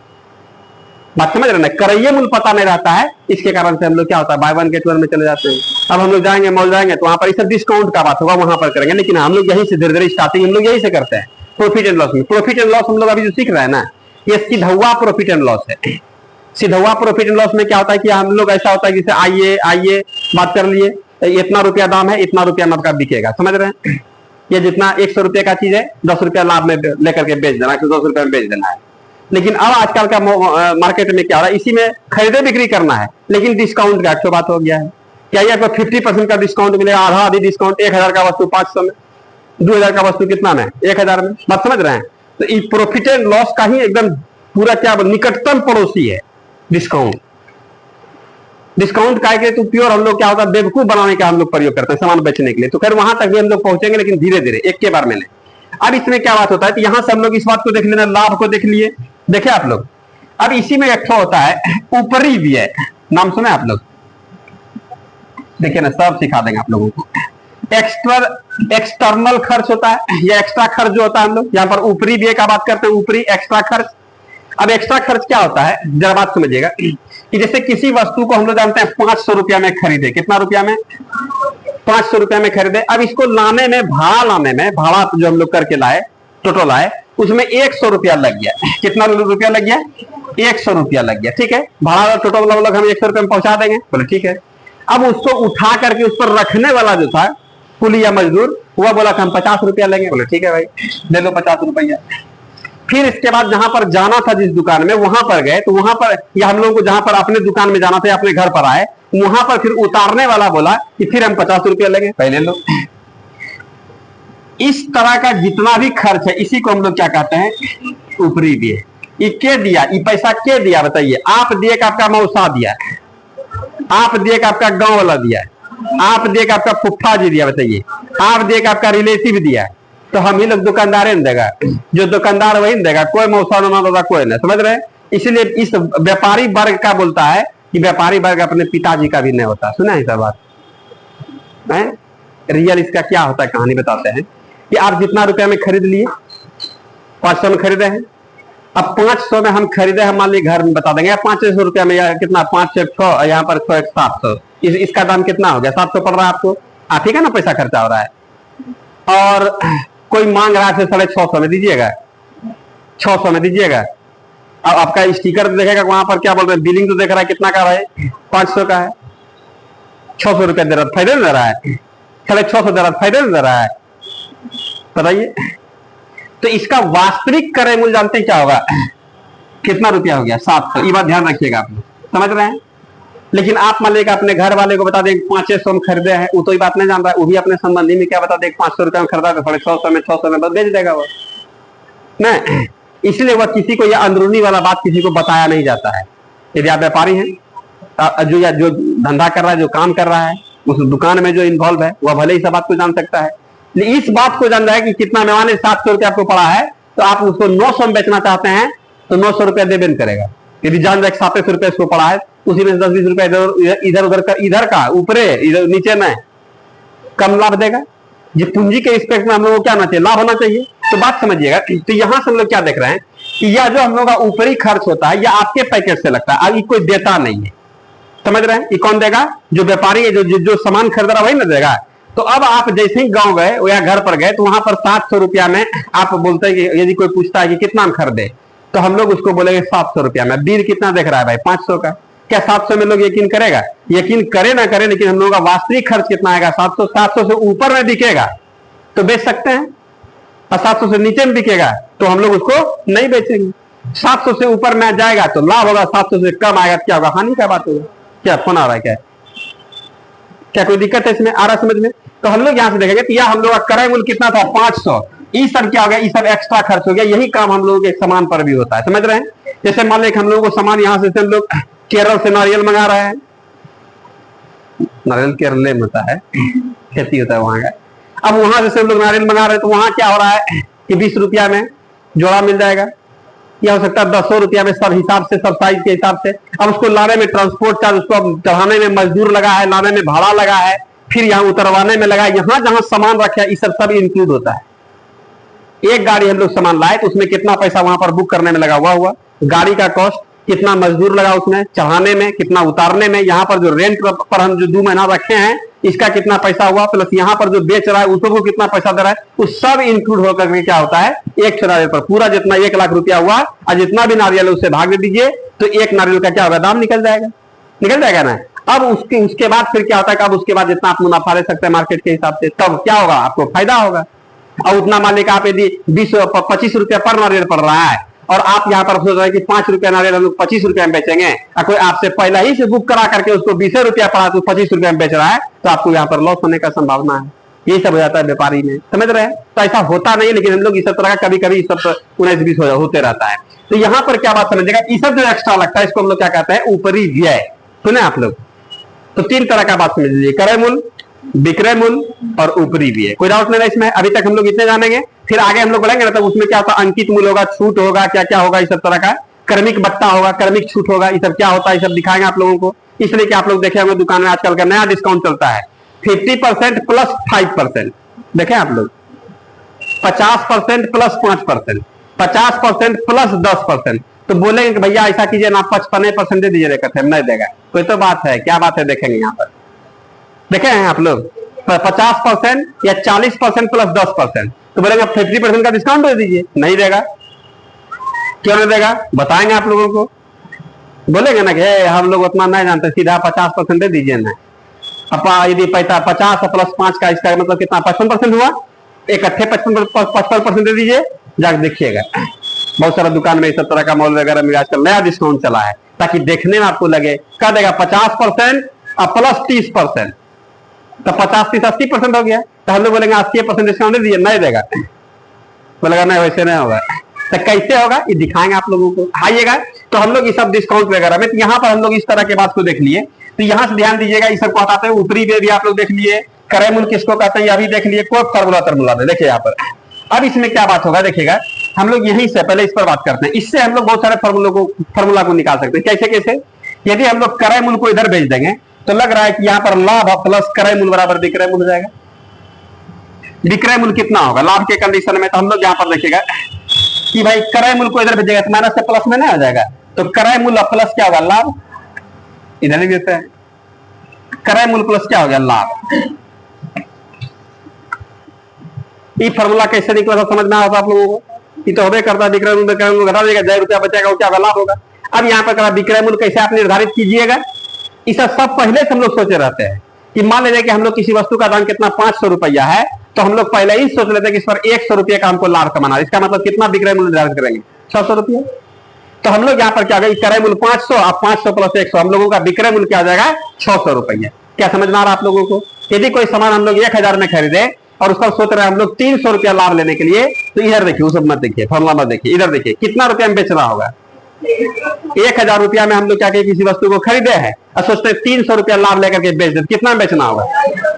S1: बात समझ रहे ना, क्रय मूल्य पता नहीं रहता है, इसके कारण से हम लोग क्या होता है, बाय 1 गेट 1 में चले जाते हैं। अब हम लोग जाएंगे मॉल जाएंगे तो वहां पर सब डिस्काउंट का बात होगा, वहां पर करेंगे। लेकिन हम लोग यही से धीरे धीरे स्टार्टिंग हम लोग यही से करते हैं, प्रॉफिट एंड लॉस में। प्रॉफिट एंड लॉस हम लोग अभी जो सीख रहे हैं ना, ये सीधा प्रॉफिट एंड लॉस है। सीधा प्रॉफिट एंड लॉस में क्या होता है कि हम लोग ऐसा होता है जैसे आइए बात कर लिए, इतना रुपया दाम है, इतना रुपया में आपका बिकेगा, समझ रहे हैं। ये जितना 100 रुपये का चीज है, 10 रुपया लाभ में लेकर के बेच देना, 10 रुपये में बेच देना है। लेकिन अब आजकल का मार्केट में क्या हो रहा है, इसी में खरीदे बिक्री करना है, लेकिन डिस्काउंट का 100 बात हो गया है। क्या ये आपको 50% का डिस्काउंट मिलेगा, आधा आधी डिस्काउंट, 1000 का वस्तु 500 में, 2000 का वस्तु कितना में, 1000 में। बात समझ रहे हैं। तो ये प्रॉफिट एंड लॉस का ही एकदम पूरा क्या निकटतम पड़ोसी है डिस्काउंट। डिस्काउंट का के तो प्योर हम लोग क्या होता है, बेवकूफ बनाने का हम लोग प्रयोग करते हैं सामान बेचने के लिए। तो खैर वहां तक भी हम लोग पहुंचेंगे, लेकिन धीरे धीरे, एक के बार में नहीं। अब इसमें क्या बात होता है कि यहां से हम लोग इस बात को देख लेना, लाभ को देख लिए, देखे आप लोग। अब इसी में एक होता है ऊपरी व्यय, नाम सुने आप लोग, देखिए ना, सब सिखा देंगे आप लोगों को। एक्सटर्नल खर्च होता है, या एक्स्ट्रा खर्च जो होता है, हम लोग यहाँ पर ऊपरी व्यय का बात करते हैं, ऊपरी एक्स्ट्रा खर्च। अब एक्स्ट्रा खर्च क्या होता है, जरा बात समझिएगा कि जैसे किसी वस्तु को हम लोग जानते हैं 500 रुपया में खरीदे, कितना रुपया में, 500 रुपए में खरीदे। अब इसको लाने में, भाड़ा जो हम लोग करके लाए, टोटो लाए, उसमें 100 रुपया लग गया। कितना रुपया लग गया? 100 रुपया लग गया। ठीक है, भाड़ा टोटो वाला बोला हम 100 रुपये में पहुंचा देंगे, बोले ठीक है। अब उसको उठा करके उस पर रखने वाला जो था कुली या मजदूर, वह बोला कि हम 50 रुपया लेंगे, बोले ठीक है भाई ले लो 50 रुपया। फिर इसके बाद जहां पर जाना था जिस दुकान में, वहां पर गए, तो वहां पर या हम लोगों को जहां पर अपने दुकान में जाना था, अपने घर पर आए, वहां पर फिर उतारने वाला बोला कि फिर हम 50 रुपया लेंगे, पहले लो। इस तरह का जितना भी खर्च है, इसी को हम लोग क्या कहते हैं? ऊपरी व्यय। ये के दिया? ये पैसा के दिया बताइए? आप दिए का आपका मौसा दिया, आप दिए का आपका गांव वाला दिया, आप दिए का आपका फुफ्फा जी दिया, बताइए आप दिए का आपका रिलेटिव दिया, तो हम ही लोग दुकानदार नहीं देगा, जो दुकानदार वही देगा, कोई मौसा ना दादा कोई नहीं, समझ रहे हैं? इसलिए इस व्यापारी वर्ग का बोलता है कि व्यापारी वर्ग अपने पिताजी का भी नहीं होता। सुना है सब बात? रियल इसका क्या होता है, कहानी बताते हैं कि आप जितना रुपया में खरीद लिए, 500 में खरीदे हैं, अब 500 में हम खरीदे हैं, मान लीजिए घर में बता देंगे 500 रुपया में, या कितना 5 से 6, यहाँ पर 6 1 700, इसका दाम कितना हो गया? 700 पड़ रहा है आपको, आप ही का ना पैसा खर्चा हो रहा है। और कोई मांग रहा है 650 में दीजिएगा, 600 में दीजिएगा। अब आपका स्टिकर देखेगा वहां पर क्या बोल रहे हैं, बिलिंग तो देख रहा है कितना का है, 500 का है, 600 रुपया दे रहा है, फायदे नहीं दे रहा है, 600 दे रहा है, फायदे नहीं दे रहा है, बताइए। तो इसका वास्तविक क्रय मूल्य जानते हैं क्या होगा? कितना रुपया हो गया? 700। ये बात ध्यान रखिएगा, आप लोग समझ रहे हैं। लेकिन आप मान लेगा अपने घर वाले को बता दें 500 में खरीदे हैं, वो तो ये बात नहीं जान रहा है, वो भी अपने संबंधी में क्या बता दें 500 रुपया में खरीदा, तो 600 में 600 में बेच देगा वो नहीं। इसलिए वह किसी को यह अंदरूनी वाला बात किसी को बताया नहीं जाता है। यदि आप व्यापारी हैं, जो धंधा कर रहा है, जो काम कर रहा है, उस दुकान में जो इन्वॉल्व है, वह भले ही सब बात को जान सकता है, लेकिन इस बात को जान रहा है कि कितना मेहमान 700 रुपया आपको पड़ा है, तो आप उसको 900 में बेचना चाहते हैं, तो 900 रुपया देबेन करेगा। यदि जान रहा है 700 रुपया इसको पड़ा है, उसी में 10-20 रुपया इधर उधर का ऊपरे इधर नीचे में कम लाभ देगा। ये पूंजी के रिस्पेक्ट में हम लोगों को क्या होना चाहिए? लाभ होना चाहिए। तो बात समझिएगा। तो यहां से हम लोग क्या देख रहे हैं कि यह जो हम लोग का ऊपरी खर्च होता है, यह आपके पैकेट से लगता है, अभी कोई देता नहीं है, समझ रहे हैं? ये कौन देगा? जो व्यापारी है, जो सामान खरीद रहा वही ना देगा। तो अब आप जैसे ही गांव गए या घर पर गए, तो वहां पर 700 रुपया में आप बोलते हैं कि यदि कोई पूछता है कि कितना में खरीदे, तो हम लोग उसको बोलेंगे 700 रुपया में। बिल कितना देख रहा है भाई? 500 का। क्या 700 में लोग यकीन करेगा? यकीन करे ना करे, लेकिन हम लोगों का वास्तविक खर्च कितना आएगा? 700। 700 से ऊपर में बिकेगा तो बेच सकते हैं, और 700 से नीचे में बिकेगा तो हम लोग उसको नहीं बेचेंगे। 700 से ऊपर में जाएगा तो लाभ होगा, 700 से कम आएगा क्या होगा? हानि का बात होगा। क्या फोन आ रहा है? क्या कोई दिक्कत है इसमें? आ रहा समझ में? तो हम लोग यहां से देखेंगे, या हम लोग का क्रय मूल्य कितना था? 500। ये सब क्या हो गया? ये सब एक्स्ट्रा खर्च हो गया। यही काम हम लोगों के सामान पर भी होता है, समझ रहे हैं? जैसे मान लें हम लोगों को सामान यहां से हम लोग केरल से नारियल मंगा रहे हैं, नारियल केरल में होता है, खेती होता है वहां का। अब वहां से हम लोग नारियल मंगा रहे हैं, तो वहां क्या हो रहा है कि 20 रुपया में जोड़ा मिल जाएगा, या हो सकता है 200 रुपया में, सब हिसाब से, सब साइज के हिसाब से। अब उसको लाने में ट्रांसपोर्ट चार्ज, उसको चढ़ाने में मजदूर लगा है, लाने में भाड़ा लगा है, फिर यहाँ उतरवाने में लगा है, यहाँ जहां सामान रखे है, ये सब इंक्लूड होता है। एक गाड़ी हम लोग सामान लाए तो उसमें कितना पैसा वहां पर बुक करने में लगा हुआ, गाड़ी का कॉस्ट कितना, मजदूर लगा उसमें चढ़ाने में कितना, उतारने में, यहाँ पर जो रेंट पर हम जो 2 महीना रखे हैं इसका कितना पैसा हुआ, प्लस यहाँ पर जो बेच रहा है उसको कितना पैसा दे रहा है, वो सब इंक्लूड होकर के क्या होता है? एक नारियल पर पूरा जितना 1 लाख रुपया हुआ, और जितना भी नारियल है उससे भाग दे दीजिए, तो एक नारियल का क्या होगा? दाम निकल जाएगा ना। अब उसके बाद फिर क्या होता है? अब उसके बाद जितना आप मुनाफा ले सकते हैं मार्केट के हिसाब से, तब क्या होगा? आपको फायदा होगा। और उतना मान लेकर आप यदि 20-25 रुपया पर नारियल पड़ रहा है, और आप यहाँ पर सोच रहे हैं कि 5 रुपया नारियल हम लोग 25 रुपया में बेचेंगे, और कोई आपसे पहला ही से बुक करा करके उसको 20 रुपया पड़ा तो 25 रुपया में बेच रहा है, तो आपको यहाँ पर लॉस होने का संभावना है। यही सब हो जाता है व्यापारी में, समझ रहे हैं? तो ऐसा होता नहीं, लेकिन हम लोग इस तरह का कभी कभी सब 19-20 होते रहता है। तो यहाँ पर क्या बात समझेगा? ये सब जो एक्स्ट्रा लगता है इसको हम लोग क्या कहते हैं? ऊपरी व्यय। सुने आप लोग? तो 3 तरह का बात समझ लीजिए, क्रय मूल्य, विक्रय मूल्य और ऊपरी व्यय। कोई डाउट नहीं है इसमें? अभी तक हम लोग इतने जानेंगे, फिर आगे हम लोग बढ़ेंगे ना, तब उसमें क्या होता है? अंकित मूल्य होगा, छूट होगा, क्या क्या होगा, इस सब तरह का क्रमिक बट्टा होगा, क्रमिक छूट होगा, ये सब क्या होता है, ये सब दिखाएंगे आप लोगों को। इसलिए कि आप लोग देखे होंगे दुकान में आजकल का नया डिस्काउंट चलता है 50% प्लस 5%। देखें आप लोग 50% प्लस 5%, 50% प्लस 10%। तो बोलेंगे कि भैया ऐसा कीजिए ना, 55% दे दीजिए, नहीं देगा। कोई तो बात है? क्या बात है? देखेंगे यहाँ पर, देखे हैं आप लोग? 50% या 40% प्लस 10%, तो बोलेंगे 50% का डिस्काउंट दे दीजिए, नहीं देगा। क्यों नहीं देगा, बताएंगे आप लोगों को। बोलेंगे ना कि हम लोग उतना नहीं जानते, सीधा 50% दे दीजिए ना। अब यदि 50 प्लस 5 का, इसका मतलब कितना, 55% हुआ, इकट्ठे 55% दे दीजिए, जाकर देखिएगा। बहुत सारा दुकान में इस तरह का मॉल वगैरह में आजकल नया डिस्काउंट चला है, ताकि देखने में आपको लगे। क्या देगा, 50% और प्लस 30%, तो 50 30 80% हो गया। तो हम लोग बोलेंगे 80% डिस्काउंट दे दीजिए, नहीं देगा। बोलेगा नहीं, वैसे नहीं होगा। तो कैसे होगा, ये दिखाएंगे आप लोगों को, आइएगा। तो हम लोग ये सब डिस्काउंट वगैरह में, तो यहाँ पर हम लोग इस तरह के बात को देख लिए। तो यहाँ से ध्यान दीजिएगा, इस सबको हटाते हैं। ऊपरी में भी आप लोग देख लिए, क्रय मूल्य किसको कहते हैं, अभी देख लिए। कोई फार्मूला तर्मुला में देखिए यहाँ पर। अब इसमें क्या बात होगा, देखिएगा। हम लोग यहीं से पहले इस पर बात करते हैं। इससे हम लोग बहुत सारे फार्मूला को निकाल सकते हैं। कैसे कैसे, यदि हम लोग क्रय मूल्य को इधर भेज देंगे, तो लग रहा है कि यहाँ पर लाभ प्लस क्रय मूल्य बराबर विक्रय मूल्य हो जाएगा। विक्रय मूल्य कितना होगा लाभ के कंडीशन में, तो हम लोग यहाँ पर देखिएगा कि भाई क्रय मूल्य को इधर भेजेगा तो माइनस से प्लस में नहीं आ जाएगा। तो क्रय मूल्य प्लस क्या होगा, लाभ। इधर ही देते हैं, क्रय मूल्य प्लस क्या हो गया, लाभ। ये फॉर्मूला कैसे निकला था समझ में आता आप लोगों को। ये तो होबे करता, विक्रय मूल्य घटा देगा, 1 रुपया बचेगा, वो क्या होगा, लाभ होगा। अब यहाँ पर विक्रय मूल्य कैसे आप निर्धारित कीजिएगा, इसे सब पहले से हम लोग सोचे रहते हैं कि मान लीजिए कि हम लोग किसी वस्तु का दाम कितना 500 रुपया है, तो हम लोग पहले ही सोच लेते हैं कि इस पर 100 रुपये का हमको लाभ कमाना है। इसका मतलब कितना विक्रय मूल्य निर्धारित करेंगे, 600 रुपये। तो हम लोग यहाँ पर क्या होगा, क्रय मूल्य 500, अब 500 प्लस 100, हम लोगों का विक्रय मूल्य क्या हो जाएगा, 600 रुपये। क्या समझ में आ रहा है आप लोगों को। यदि कोई सामान हम लोग 1000 में खरीदे और उसका सोच रहे हैं हम लोग 300 रुपया लाभ लेने के लिए, तो इधर देखिए, उस मत देखिए, फॉर्मूला मत देखिए, इधर देखिए कितना रुपया में बेचना होगा। 1000 रुपया में हम लोग क्या किसी वस्तु को खरीदे हैं और सोचते हैं 300 रुपया लाभ लेकर के बेच देते, कितना बेचना होगा।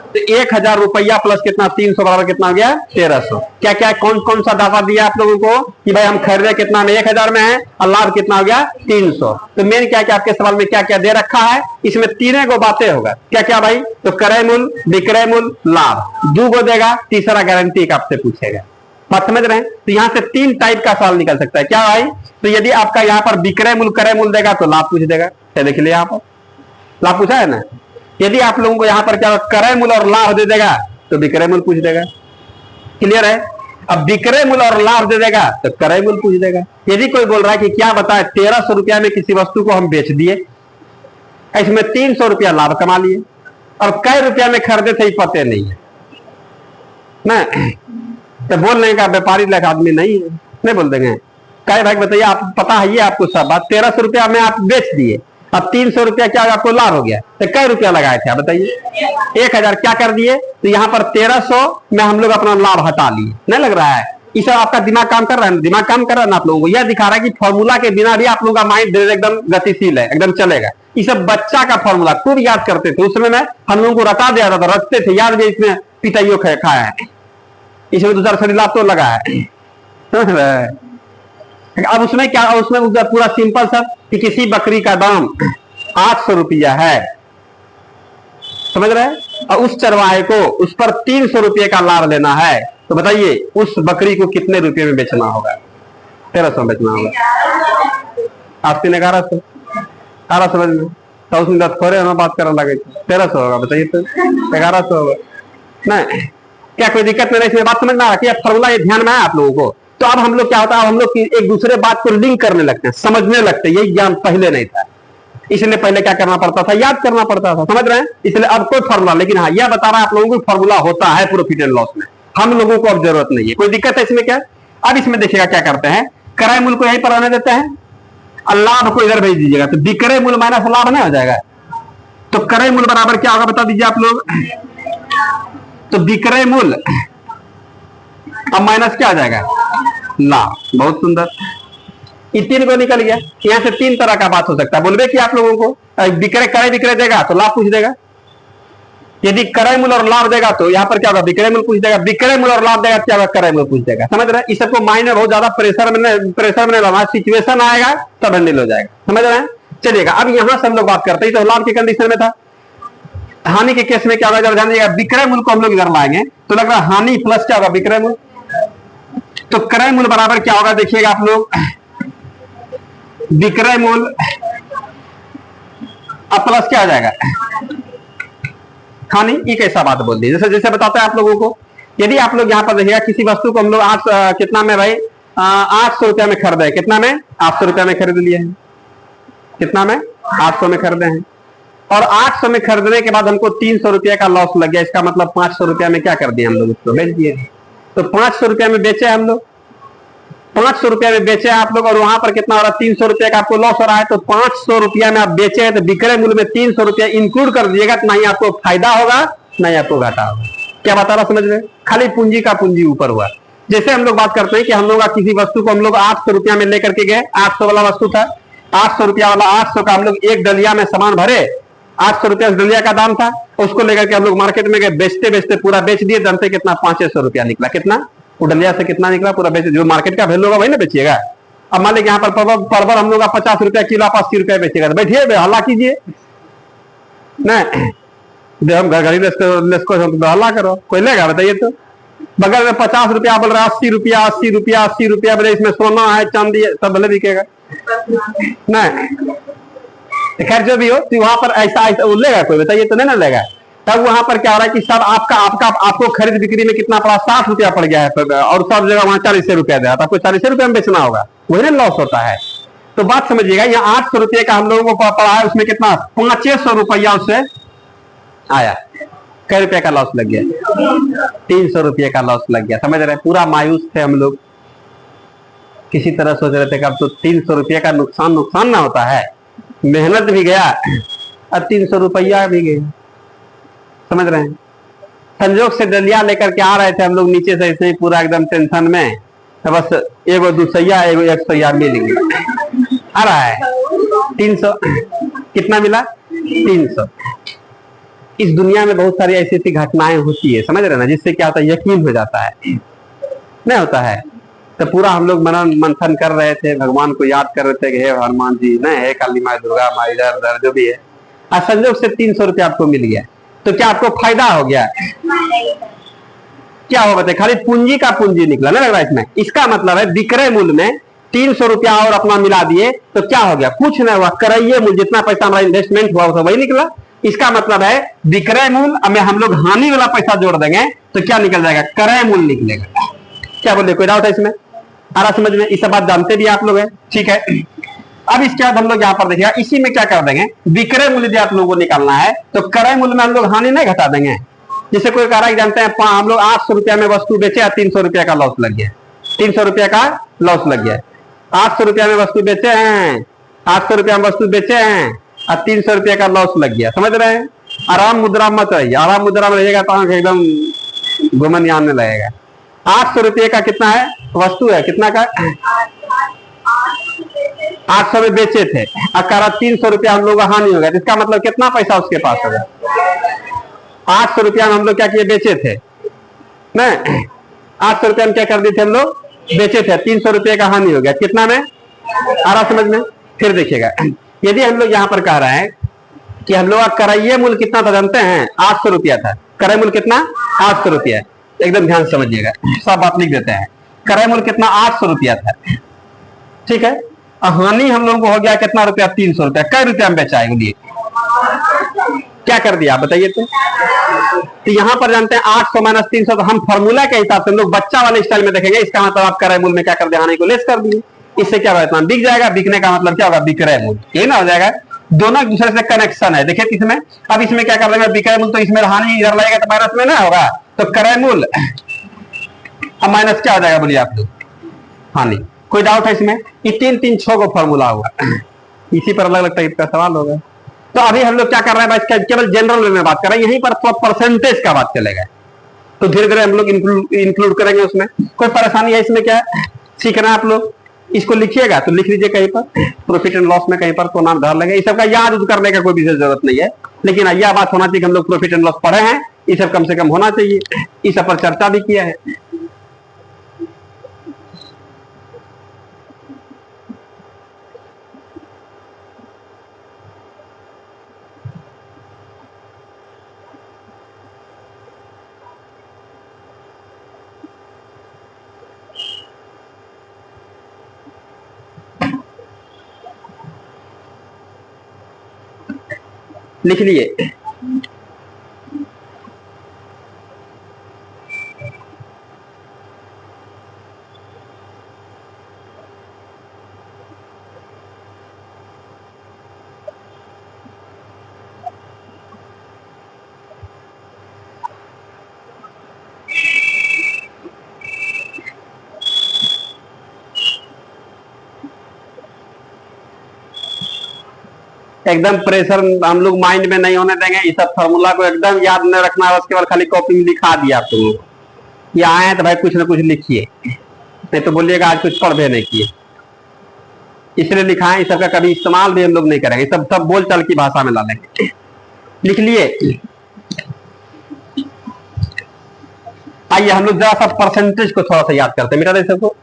S1: तो 1000 रुपया प्लस कितना, 300 बराबर कितना हो गया, 1300। क्या क्या कौन कौन सा दावा दिया आप लोगों को कि भाई हम खरीदे कितना में, 1000 में है, और लाभ कितना हो गया, 300। तो मेन क्या क्या आपके सवाल में क्या क्या दे रखा है, इसमें 3 गो बातें होगा। क्या क्या भाई, तो क्रय मूल्य, विक्रय मूल्य, लाभ 2 गो देगा, तीसरा गारंटी का आपसे पूछेगा। बात समझ रहे हैं। तो यहाँ से 3 टाइप का सवाल निकल सकता है। क्या भाई, तो यदि आपका यहाँ पर विक्रय मूल्य क्रय मूल्य देगा तो लाभ पूछ देगा। देख लिया, यहाँ पर लाभ पूछा है ना। यदि आप लोगों को यहाँ पर क्या क्रय मूल्य और लाभ दे देगा तो विक्रय मूल्य पूछ देगा। क्लियर है। अब विक्रय मूल्य और लाभ दे देगा तो क्रय मूल्य पूछ देगा। यदि कोई बोल रहा है कि क्या बताए, 1300 रुपया में किसी वस्तु को हम बेच दिए, इसमें 300 रुपया लाभ कमा लिए, और कै रुपया में खरीदे थे पते नहीं है ना, तो बोलने का व्यापारी लायक आदमी नहीं है, नहीं बोल देंगे। कहे भाई बताइए, आप पता है ये आपको सब बात, 1300 रुपया में आप बेच दिए, अब 300 रुपया क्या आपको लाभ हो गया, तो कै रुपया लगाए थे आप बताइए, 1000 क्या कर दिए, तो यहाँ पर 1300 में हम लोग अपना लाभ हटा लिए। नहीं लग रहा है ये सब आपका दिमाग काम कर रहा है, दिमाग काम कर रहा है ना आप लोगों को। यह दिखा रहा है कि फॉर्मूला के बिना भी आप लोगों का माइंड एकदम गतिशील है, एकदम चलेगा। ये सब बच्चा का फॉर्मूला खूब याद करते थे उस समय में, हम लोगों को रटा दिया था, रटते थे, याद भी इसमें पिटाइयों खाया है, इसमें दूसरा शरीर लाभ तो लगा है। अब उसमें क्या, उसमें पूरा सिंपल सब कि किसी बकरी का दाम 800 रुपया है, समझ रहे हैं, और उस चरवाहे को उस पर 300 रुपये का लाभ लेना है, तो बताइए उस बकरी को कितने रुपये में बेचना होगा, 1300 में बेचना होगा। आप 1100 समझ में, तो उसमें 10 खोरे हम बात करने लगे, 1300 होगा, बताइए तो 1100 होगा। नहीं क्या कोई दिक्कत नहीं, इसमें बात समझ में आ रहा है, फॉर्मूला ये ध्यान में है आप लोगों को। तो अब हम लोग क्या होता है, हम लोग एक दूसरे बात को लिंक करने लगते हैं, समझने लगते हैं, यही ज्ञान पहले नहीं था, इसलिए पहले क्या करना पड़ता था, याद करना पड़ता था, समझ रहे हैं। इसलिए अब कोई फॉर्मूला, लेकिन हाँ यह बता रहा है आप लोगों को फॉर्मूला होता है प्रॉफिट एंड लॉस में, हम लोगों को अब जरूरत नहीं है, कोई दिक्कत है इसमें क्या। अब इसमें देखिएगा क्या करते हैं, क्रय मूल्य को यहीं पर आने देते हैं और लाभ को इधर भेज दीजिएगा, तो विक्रय मूल्य माइनस लाभ नहीं हो जाएगा, तो क्रय मूल्य बराबर क्या होगा बता दीजिए आप लोग, तो विक्रय मूल्य अब माइनस क्या आ जाएगा, लाभ। बहुत सुंदर, ये 3 को निकल गया। यहां से 3 तरह का बात हो सकता है, बोलबे कि आप लोगों को विक्रय क्रय विक्रय देगा तो लाभ पूछ देगा, यदि क्रय मूल्य और लाभ देगा तो यहाँ पर क्या होगा, विक्रय मूल्य पूछ देगा, विक्रय मूल्य और लाभ देगा क्या होगा, क्रय मूल्य पूछ देगा। समझ रहे हैं, इस सबको माइंड में बहुत ज्यादा प्रेशर में नहीं लाना, सिचुएशन आएगा तब हैंडल हो जाएगा, समझ रहे हैं। चलिएगा अब यहां से हम लोग बात करते हैं, तो लाभ की कंडीशन में था, हानि के केस में क्या होगा, जब ध्यान दीजिएगा विक्रय मूल्य को हम लोग इधर लाएंगे तो लग रहा है हानि प्लस क्या होगा, विक्रय मूल्य, तो क्रय मूल्य बराबर क्या होगा देखिएगा आप लोग, विक्रय मूल्य अब प्लस क्या आ जाएगा, खानी, ये कैसा बात बोल दी। जैसे जैसे बताता है आप लोगों को, यदि आप लोग यहाँ पर देखिएगा किसी वस्तु को हम लोग कितना में भाई 800 रुपया में खरीदे, कितना में 800 रुपया में खरीद लिए हैं, कितना में 800 में खरीदे हैं, और 800 में खरीदने के बाद हमको 300 रुपया का लॉस लग गया, इसका मतलब 500 रुपया में क्या कर दिया हम लोग, उसको बेच दिए। तो 500 रुपया में बेचे हम लोग, 500 रुपया में बेचे आप लोग, और वहां पर कितना हो रहा है 300 रुपया का आपको लॉस हो रहा है। तो 500 रुपया में आप बेचे हैं तो विक्रय मूल्य में 300 रुपया इंक्लूड कर दीजिएगा, तो नहीं आपको फायदा होगा नहीं आपको घाटा होगा। क्या बता रहा समझ में, खाली पूंजी का पूंजी ऊपर हुआ। जैसे हम लोग बात करते हैं कि हम लोग किसी वस्तु को हम लोग 800 रुपया में लेकर के गए, 800 वाला वस्तु था, 800 रुपया वाला 800 का हम लोग एक डलिया में सामान भरे, 800 रुपया डलिया का दाम था, उसको लेकर के हम लोग मार्केट में गए, बेचते बेचते पूरा बेच दिए, जानते कितना 500 रुपया निकला, कितना वो डलिया से कितना निकला पूरा बेच, जो मार्केट का वैल्यू होगा वही ना बेचिएगा। अब मान लीजिए यहाँ पर परवल हम लोग 50 रुपया किलो, आप 80 रुपया बेचेगा, तो बैठिए हल्ला कीजिए नहीं, हम हल्ला करो, कोई लेगा बताइए। तो बगल में 50 रुपया बोल रहा है, 80 रुपया 80 रुपया 80 रुपया बोले, इसमें सोना है चांदी है, सब भले बिकेगा नहीं। खैर जो भी हो, तो वहां पर ऐसा ऐसा लेगा कोई बताइए, तो नहीं ना लेगा। तब वहां पर क्या हो रहा है कि सब आपको खरीद बिक्री में कितना पड़ा, 60 रुपया पड़ गया है, और सब जगह वहां 40 रुपया दे, आपको 40 रुपया में बेचना होगा, वही ना लॉस होता है। तो बात समझिएगा, यहाँ 800 रुपये का हम लोगों को पड़ा है, उसमें कितना 500 रुपया उससे आया, कै रुपया का लॉस लग गया, 300 रुपये का लॉस लग गया। समझ रहे, पूरा मायूस थे हम लोग, किसी तरह सोच रहे थे कि अब तो 300 रुपये का नुकसान ना होता है, मेहनत भी गया और 300 रुपया भी गया। समझ रहे हैं, संजोग से डलिया लेकर के आ रहे थे हम लोग नीचे से, ऐसे ही पूरा एकदम टेंशन में, तो बस एगो दूसैया एगो 100 मिल गया, आ रहा है 300, कितना मिला 300। इस दुनिया में बहुत सारी ऐसी ऐसी घटनाएं होती है, समझ रहे ना, जिससे क्या होता है यकीन हो जाता है, नहीं होता है। तो पूरा हम लोग मनन मंथन कर रहे थे, भगवान को याद कर रहे थे कि हे हनुमान जी, नहीं हे काली माई दुर्गा माई, इधर उधर जो भी है, और संजोग से 300 रुपया आपको मिल गया, तो क्या आपको फायदा हो गया, क्या हो बताए, खाली पूंजी का पूंजी निकला ना लग रहा है इसमें। इसका मतलब है विक्रय मूल्य में 300 रुपया और अपना मिला दिए, तो क्या हो गया, कुछ नहीं हुआ, क्रय मूल्य जितना पैसा हमारा इन्वेस्टमेंट हुआ वही निकला। इसका मतलब है विक्रय मूल्य में हम लोग हानि वाला पैसा जोड़ देंगे तो क्या निकल जाएगा, क्रय मूल्य निकलेगा। क्या बोले, कोई डाउट है इसमें, आ रहा समझ में, इस बात जानते भी आप लोग हैं, ठीक है। अब इसके बाद हम लोग यहाँ पर देखिएगा, इसी में क्या कर देंगे, विक्रय मूल्य आप लोगों को निकालना है, तो क्रय मूल्य में हम लोग हानि नहीं घटा देंगे। जैसे कोई कह रहा है जानते हैं हम लोग 800 रुपया में वस्तु बेचे और 300 रुपया का लॉस लग गया, 300 रुपया का लॉस लग गया। 800 रुपया में वस्तु बेचे हैं, 800 रुपया में वस्तु बेचे हैं और 300 रुपया का लॉस लग गया, समझ रहे हैं। आराम मुद्रा मत रहिए, आराम मुद्रा में रहिएगा तो एकदम घुमन आने लगेगा। 800 रुपये का कितना है वस्तु है, कितना का 800 में बेचे थे, और 300 रुपया हम लोग का हानि हो गया, इसका मतलब कितना पैसा उसके पास होगा, 800 रुपया में हम लोग क्या किए, बेचे थे नहीं, 800 रुपया में क्या कर दिए थे हम लोग, बेचे थे, 300 रुपये का हानि हो गया, कितना में आ रहा समझ में। फिर देखिएगा, यदि हम लोग यहाँ पर कह रहे हैं कि हम लोग का क्रय मूल्य कितना था जानते हैं, 800 रुपया था, क्रय मूल्य कितना 800 रुपया, एकदम ध्यान समझिएगा, सब बात लिख देते हैं। क्रय मूल्य कितना 800 रुपया था, ठीक है। हानि हम लोगों को हो गया कितना रुपया, 300 रुपया, कै रुपया में बेचा है, बोलिए क्या कर दिया बताइए। तो यहाँ पर जानते हैं 800 माइनस 300, तो हम फॉर्मूला के हिसाब से हम लोग बच्चा वाले स्टाइल में देखेंगे, इसका मतलब आप क्रय मूल्य में क्या कर दिया, हानि को लेस कर दिए, इससे क्या होगा, बिक जाएगा, बिकने का मतलब क्या होगा, विक्रय मूल्य, ये ना हो जाएगा। दोनों एक दूसरे से कनेक्शन है, देखिए इसमें, अब इसमें क्या कर देंगे, विक्रय मूल्य, तो इसमें हानि इधर लगेगा तो माइनस में ना होगा, तो क्रय मूल्य अब माइनस क्या हो जाएगा बोलिए आप लोग, हानि। कोई डाउट है इसमें, ये 3-3-6 को फॉर्मूला होगा, इसी पर अलग अलग टाइप का सवाल होगा। तो अभी हम लोग क्या कर रहे हैं भाई, केवल जनरल में बात कर रहे हैं, यहीं पर परसेंटेज का बात चलेगा, तो धीरे धीरे हम लोग इंक्लूड करेंगे उसमें। कोई परेशानी है इसमें, क्या सीखना आप लोग, इसको लिखिएगा तो लिख लीजिए कहीं पर, प्रॉफिट एंड लॉस में कहीं पर तो नाम धर लेंगे, इस सब का याद करने का कोई विशेष जरूरत नहीं है, लेकिन यह बात होना चाहिए कि हम लोग प्रॉफिट एंड लॉस पढ़े हैं, ये सब कम से कम होना चाहिए, इस सब पर चर्चा भी किया है। लिख लिए, एकदम प्रेशर हम लोग माइंड में नहीं होने देंगे। इस सब फॉर्मूला को एकदम याद नहीं रखना है, उसके बाद खाली कॉपी में लिखा दिया तुम ये आए हैं तो भाई कुछ ना कुछ लिखिए, नहीं तो बोलिएगा आज कुछ पढ़े नहीं किए। इसलिए लिखा है, इस सब का कभी इस्तेमाल भी हम लोग नहीं करेंगे, सब सब बोल चाल की भाषा में ला लेंगे। लिख लिए। आइए हम लोग जरा सा परसेंटेज को थोड़ा सा याद करते हैं, मिटा दे सबको।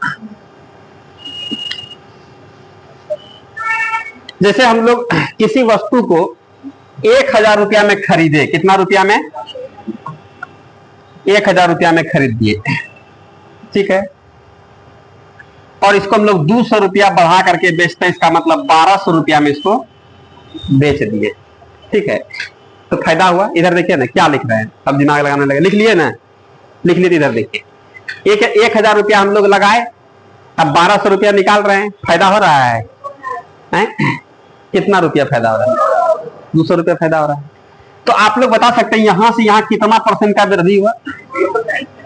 S1: जैसे हम लोग किसी वस्तु को 1000 रुपया में खरीदे, कितना रुपया में? 1000 रुपया में खरीद दिए, ठीक है, और इसको हम लोग 200 रुपया बढ़ा करके बेचते हैं, इसका मतलब 1200 रुपया में इसको बेच दिए, ठीक है। तो फायदा हुआ। इधर देखिए ना क्या लिख रहे हैं, अब दिमाग लगाने लगे। लिख लिए ना, लिख लिए। इधर देखिए 1000 रुपया हम लोग लगाए, अब 1200 रुपया निकाल रहे हैं, फायदा हो रहा है, कितना रुपया फायदा हो रहा है? 200 रुपया फायदा हो रहा है। तो आप लोग बता सकते हैं यहां से यहां कितना परसेंट का वृद्धि हुआ?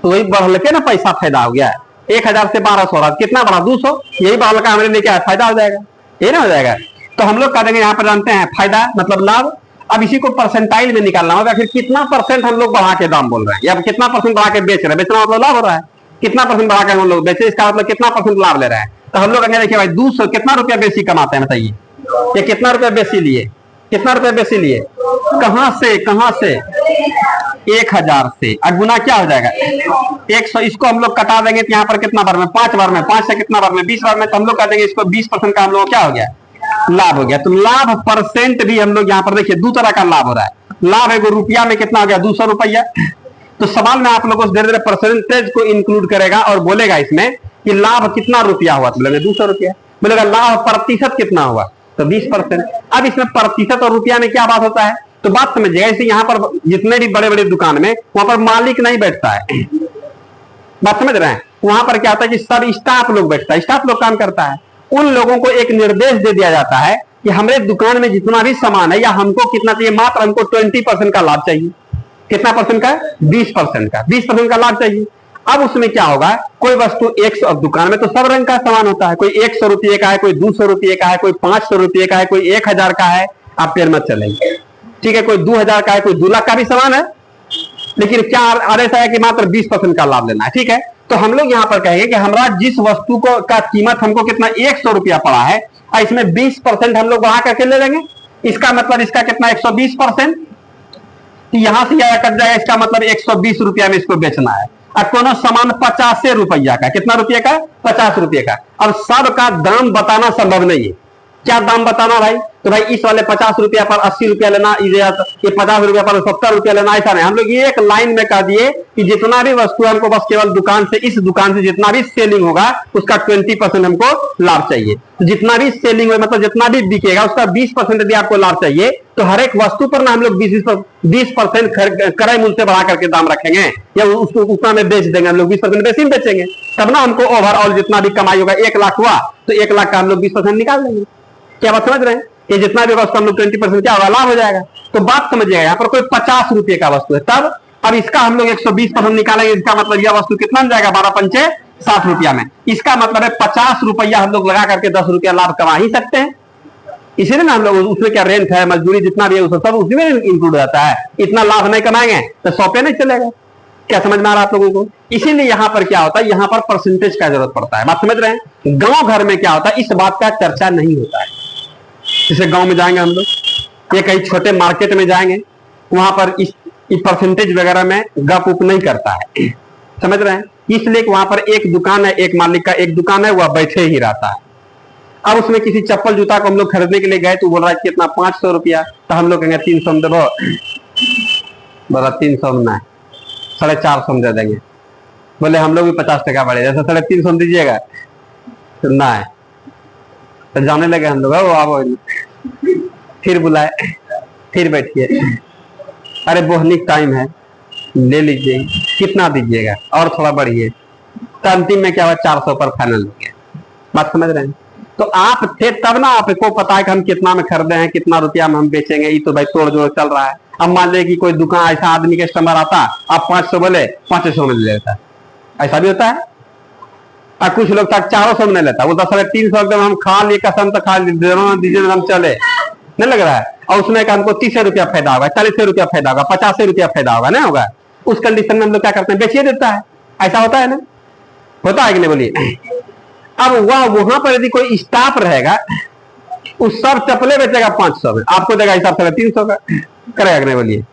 S1: तो वही बढ़ के ना पैसा फायदा हो गया। 1000 से 1200 हो रहा, कितना बढ़ा? 200। यही बढ़ का हमारे लिए क्या है? फायदा हो जाएगा, ये ना हो जाएगा। तो हम लोग कह देंगे यहाँ पर जानते हैं फायदा मतलब लाभ। अब इसी को परसेंटाइल में निकालना होगा, फिर कितना परसेंट हम लोग बढ़ा के दाम बोल रहे हैं, या कितना परसेंट बढ़ा के बेच रहे हैं। बेचना मतलब लाभ हो रहा है, कितना परसेंट बढ़ा के हम लोग बेचे, इसका मतलब कितना परसेंट लाभ ले रहे हैं। तो हम लोग अगर देखिए भाई 200 कितना रुपया बेसी कमाते हैं बताइए, ये कितना रुपया बेसी लिए, कितना रुपया बेसी लिए, कहां से 1000 से, और गुना क्या हो जाएगा 100। इसको हम लोग कटा देंगे तो यहाँ पर कितना बार में? 5 बार में, 5 से कितना बार में? 20 बार में। तो हम लोग कह देंगे इसको 20% का हम लोग क्या हो गया? लाभ हो गया। तो लाभ परसेंट भी हम लोग यहाँ पर देखिए 2 तरह का लाभ हो रहा है। लाभ है रुपया में कितना हो गया? 200 रुपया। तो सवाल में आप लोगों को धीरे धीरे परसेंटेज को इंक्लूड करेगा और बोलेगा इसमें कि लाभ कितना रुपया हुआ, तो बोलेंगे 200 रुपया। बोलेगा लाभ प्रतिशत कितना हुआ, तो 20%। अब इसमें प्रतिशत और रुपया में क्या बात होता है, तो बात समझिएगा। जैसे यहाँ पर जितने भी बड़े बड़े दुकान में वहां पर मालिक नहीं बैठता है, बात समझ रहे हैं। वहां पर क्या होता है कि सब स्टाफ लोग बैठता है, स्टाफ लोग काम करता है। उन लोगों को एक निर्देश दे दिया जाता है कि हमारे दुकान में जितना भी सामान है या हमको कितना चाहिए, मात्र हमको 20% का लाभ चाहिए। कितना परसेंट का? 20% का। 20% का लाभ चाहिए। अब उसमें क्या होगा, कोई वस्तु 100, दुकान में तो सब रंग का सामान होता है, कोई 100 रुपये का है, कोई 200 रुपये का है, कोई 500 रुपये का है, कोई 1000 का है। आप पेड़ मत चलेंगे, ठीक है। कोई 2000 का है, कोई 2 लाख का भी सामान है, लेकिन क्या आदेश है कि मात्र 20% का लाभ लेना है, ठीक है। तो हम लोग यहाँ पर कहेंगे कि हमारा जिस वस्तु को का कीमत हमको कितना 100 रुपया पड़ा है, और इसमें 20% हम लोग बढ़ा करके ले लेंगे। इसका मतलब इसका कितना 120%, यहां से यह कट जाएगा। इसका मतलब 120 रुपया में इसको बेचना है। और कोनो सामान 50 रुपया का, कितना रुपये का? 50 रुपये का। अब सब का दाम बताना संभव नहीं है। क्या दाम बताना भाई? तो भाई इस वाले 50 रुपया पर 80 रुपया लेना, ये 50 रुपया पर 70 रुपया लेना, ऐसा नहीं। हम लोग ये एक लाइन में कह दिए कि जितना भी वस्तु हमको बस केवल दुकान से, इस दुकान से जितना भी सेलिंग होगा उसका 20% हमको लाभ चाहिए। तो जितना भी सेलिंग हो मतलब जितना भी बिकेगा उसका 20% यदि आपको लाभ चाहिए, तो हर एक वस्तु पर ना हम लोग 20% क्रय मूल्य से बढ़ा करके दाम रखेंगे, या उसको उतना में बेच देंगे। हम लोग 20% बेसी में बेचेंगे, तब ना हमको ओवरऑल जितना भी कमाई होगा 1 लाख हुआ तो 1 लाख का हम लोग 20% निकाल देंगे। क्या बात समझ रहे हैं? ये जितना भी वस्तु हम लोग 20% क्या होगा? लाभ हो जाएगा। तो बात समझिएगा, यहाँ पर कोई 50 रुपये का वस्तु है, तब अब इसका हम लोग 120% निकालेंगे। इसका मतलब यह वस्तु कितना जाएगा? 12 पंचे 60 रुपया में। इसका मतलब है 50 रुपया हम लोग लगा करके 10 रुपया लाभ कमा ही सकते हैं। इसीलिए ना हम लोग उसमें क्या रेंट है, मजदूरी जितना भी है सब उसी में इंक्लूड रहता है। इतना लाभ नहीं कमाएंगे तो 100 पे नहीं चलेगा। क्या समझ में आ रहा है आप लोगों को? इसीलिए यहाँ पर क्या होता है, यहाँ पर परसेंटेज का जरूरत पड़ता है। बात समझ रहे हैं? गांव घर में क्या होता है, इस बात का चर्चा नहीं होता है। जैसे गांव में जाएंगे हम लोग, ये कहीं छोटे मार्केट में जाएंगे, वहां पर इस परसेंटेज वगैरह में गप उप नहीं करता है, समझ रहे हैं। इसलिए वहां पर एक दुकान है, एक मालिक का एक दुकान है, वह बैठे ही रहता है। अब उसमें किसी चप्पल जूता को हम लोग खरीदने के लिए गए तो बोल रहा है कितना 500 रुपया, तो हम लोग कहेंगे 300 में देवो, बोला 300 में नहीं 450 में दे देंगे। बोले हम लोग भी 50 टका बढ़े, जैसे 350 में दीजिएगा तो नहीं, तो जाने लगे हम लोग। वो आओ, फिर बुलाए, फिर बैठिए, अरे बोहनी टाइम है ले लीजिए, कितना दीजिएगा और थोड़ा बढ़िए। तो अंतिम में क्या हुआ, 400 पर फाइनल हो गया। बात समझ रहे हैं? तो आप थे तब ना, आपको पता है कि हम कितना में खरीदे हैं, कितना रुपया में हम बेचेंगे। ये तो भाई तोड़ जोड़ चल रहा है। अब मान लीजिए कि कोई दुकान ऐसा आदमी कस्टमर आता, आप 500 बोले 500 में ले लेता, ऐसा भी होता है। और कुछ लोग तक 400 में नहीं लेता, बोलता 350 एकदम हम खा लिए कसम तो खा दीजिए हम चले, नहीं लग रहा है, और उसमें का हमको 30 रुपया फायदा होगा, 40 रुपया फायदा होगा, 50 रुपया फायदा होगा, नहीं होगा, उस कंडीशन में हम लोग क्या करते हैं, बेचिए देता है। ऐसा होता है ना, होता है कि नहीं बोलिए। अब वहां पर यदि कोई स्टाफ रहेगा, उस सब चप्पले बेचेगा 500 में, आपको देगा हिसाब से 300 का, करेगा कि नहीं बोलिए,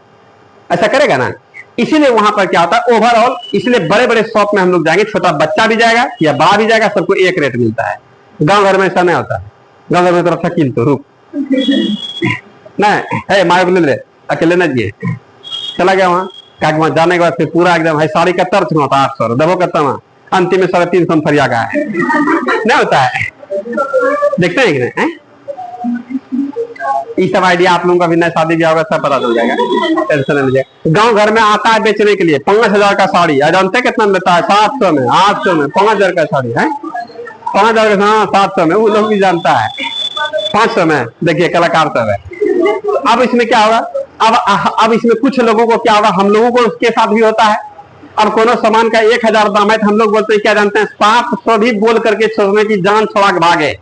S1: ऐसा करेगा ना। इसीलिए वहां पर क्या होता है ओवरऑल, इसलिए बड़े बड़े शॉप में हम लोग जाएंगे, छोटा बच्चा भी जाएगा या बड़ा भी जाएगा, सबको एक रेट मिलता है। गांव घर में ऐसा नहीं होता, गांव घर में तरफ शकील तो रुक नहीं है, मारे बोले ले अकेले न जिए, चला गया वहां, वहां जाने के बाद फिर पूरा एकदम है साड़ी का तर्ज होता 800 दबो करता वहां, अंतिम में 350 फरिया का है, नहीं होता है, देखते हैं कि नहीं। ये सब आइडिया आप लोगों का भी नया शादी ब्याह होगा सब पता चल जाएगा, टेंशन नहीं लीजिएगा। गांव घर में आता है बेचने के लिए 5000 का साड़ी, जानते कितना मिलता है, 700 में, 800 में, 5000 का साड़ी है, 5000 का, हाँ 700 में, वो लोग भी जानता है, 500 में, देखिए कलाकार सब है। अब इसमें क्या होगा, अब इसमें कुछ लोगों को क्या होगा, हम लोगों को उसके साथ भी होता है। अब कोनो सामान का 1000 दाम है तो हम लोग बोलते हैं क्या जानते हैं, 700 भी बोल करके सोचने की जान छोड़ा के भागे,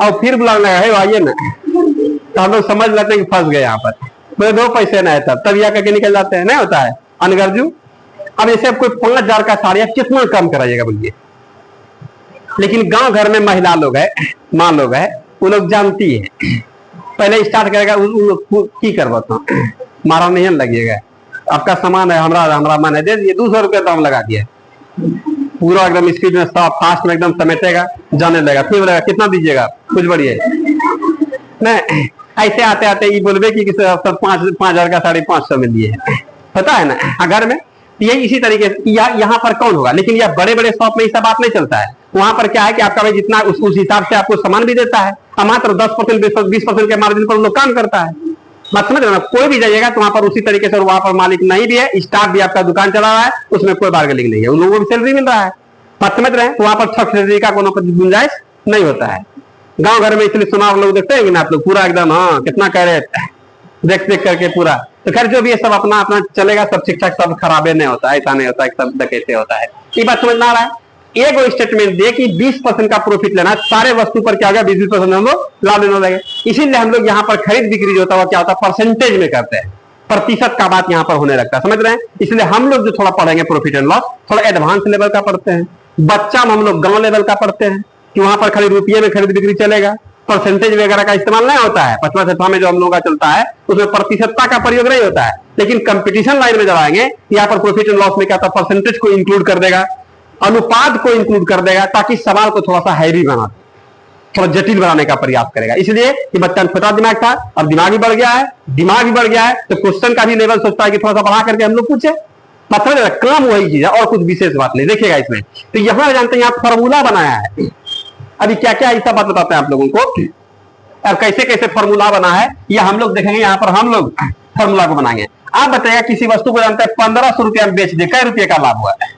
S1: और फिर बुलाने है आइए ना, तो हम लोग समझ लेते हैं कि फंस गए यहाँ पर, मेरे 2 पैसे नहीं तब यह करके निकल जाते हैं, नहीं होता है अनगर्जू। अब जैसे कोई 5000 का साड़ी कितना कम कराइएगा बोलिए, लेकिन गांव घर में महिला लोग है, माँ लोग है, वो लोग जानती है, पहले स्टार्ट करेगा की करवाता हूँ, मारा नहीं लगिएगा, आपका सामान है, हमारा मन है, दे दिए 200 रुपया दाम लगा दिया, पूरा एकदम स्पीड में फास्ट में एकदम समेटेगा, जाने लगेगा, फिर बोलेगा कितना दीजिएगा, कुछ बढ़िए नहीं, ऐसे आते आते ये बोलबे कि 5000 का साड़ी 500 में दिए है, पता है ना घर में। ये इसी तरीके से यहाँ पर कौन होगा, लेकिन यह बड़े बड़े शॉप में ये सब बात नहीं चलता है। वहां पर क्या है कि आपका भाई जितना उस हिसाब से आपको सामान भी देता है, मात्र 10% 20% के मार्जिन पर लोग काम करता है, बात समझ रहे हो ना। कोई भी जाइएगा तो वहां पर उसी तरीके से, वहां पर मालिक नहीं भी है, स्टाफ भी आपका दुकान चला रहा है, उसमें कोई बार्गेनिंग नहीं है, उन लोगों को सैलरी मिल रहा है, बात समझ रहे हैं, तो वहां पर ठग सैलरी का कोई गुंजाइश नहीं होता है। गांव घर में इसलिए सुना लोग देखते हैं कि ना आप लोग पूरा एकदम हाँ कितना कह रहे देख देख करके पूरा, तो खैर जो भी है सब अपना अपना चलेगा, सब ठीक ठाक, सब खराबे नहीं होता है, ऐसा नहीं होता है, सब कैसे होता है, ये बात समझ में आ रहा है। एक स्टेटमेंट दिए कि 20% का प्रॉफिट लेना, सारे वस्तु पर क्या होगा 20% हम लोग लाभ लेने लगे। इसीलिए हम लोग यहाँ पर खरीद बिक्री जो होता है क्या होता है, परसेंटेज में करते हैं, प्रतिशत का बात यहाँ पर होने लगता है, समझ रहे हैं। इसलिए हम लोग जो थोड़ा पढ़ेंगे प्रॉफिट एंड लॉस, थोड़ा एडवांस लेवल का पढ़ते हैं, बच्चा में हम लोग गांव लेवल का पढ़ते हैं कि वहां पर खाली रुपये में खरीद बिक्री चलेगा, परसेंटेज वगैरह का इस्तेमाल नहीं होता है। 5वां 6वां में जो हम लोगों का चलता है उसमें प्रतिशतता का प्रयोग नहीं होता है, लेकिन कंपटीशन लाइन में जब आएंगे यहाँ पर प्रॉफिट एंड लॉस में क्या होता है, परसेंटेज को इंक्लूड कर देगा, अनुपात को इंक्लूड कर देगा, ताकि सवाल को थोड़ा सा हैवी बना, थोड़ा जटिल बनाने का प्रयास करेगा। इसलिए कि बच्चा छोटा दिमाग था, अब दिमाग भी बढ़ गया है, दिमाग भी बढ़ गया है, तो क्वेश्चन का भी लेवल सोचता है कि थोड़ा सा बढ़ा करके हम लोग पूछे, मतलब काम वही चीज है और कुछ विशेष बात नहीं। देखिएगा इसमें तो यहाँ जानते हैं, यहाँ फॉर्मूला बनाया है, अभी क्या क्या ऐसा बात बताते हैं आप लोगों को, अब कैसे कैसे फॉर्मूला बना है ये हम लोग देखेंगे। यहाँ पर हम लोग फॉर्मूला को बनाएंगे। आप बताइएगा किसी वस्तु को जानते हैं 1500 रुपया में बेच दे, कै रुपये का लाभ हुआ है,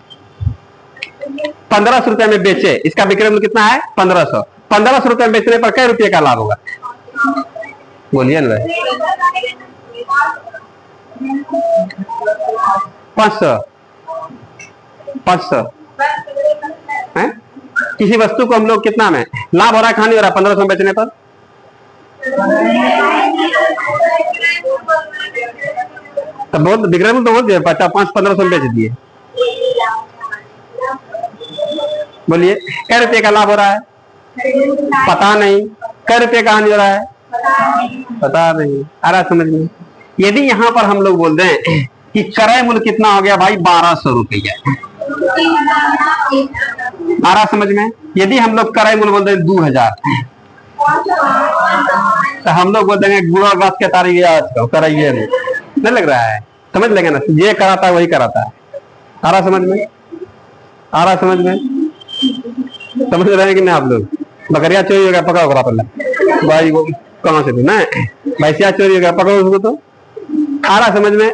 S1: 1500 रुपया में बेचे, इसका विक्रय मूल्य कितना है 1500, 1500 रुपया में बेचने पर कै रुपये का लाभ होगा, बोलिए ना भाई। 500 है, किसी वस्तु को हम लोग कितना में लाभ हो रहा है, खानी हो रहा है 1500 में बेचने पर, तो बहुत विक्रय मूल्य तो बहुत दिया, 500-1500 में बेच दिए, बोलिए कै रुपये का लाभ हो रहा है, पता नहीं, कै रुपये का हानि हो रहा है, पता नहीं, आ रहा समझ में। यदि यहाँ पर हम लोग बोल दें कि क्रय मूल्य कितना हो गया भाई 1200 रुपया, आ रहा समझ में। यदि हम लोग क्रय मूल्य बोल दें 2000, तो हम लोग बोल देंगे गुड़ और के तारीख कराइए, नहीं लग रहा है, समझ लेंगे ना, ये कराता है वही कराता है, आ रहा समझ में, आ रहा समझ में, समझ रहे हैं कि नहीं आप लोग। बकरिया चोरी हो गया पकड़ो करा पहले भाई, वो कहाँ से ना भैंसिया चोरी हो गया पकड़ो उसको, तो आ रहा समझ में।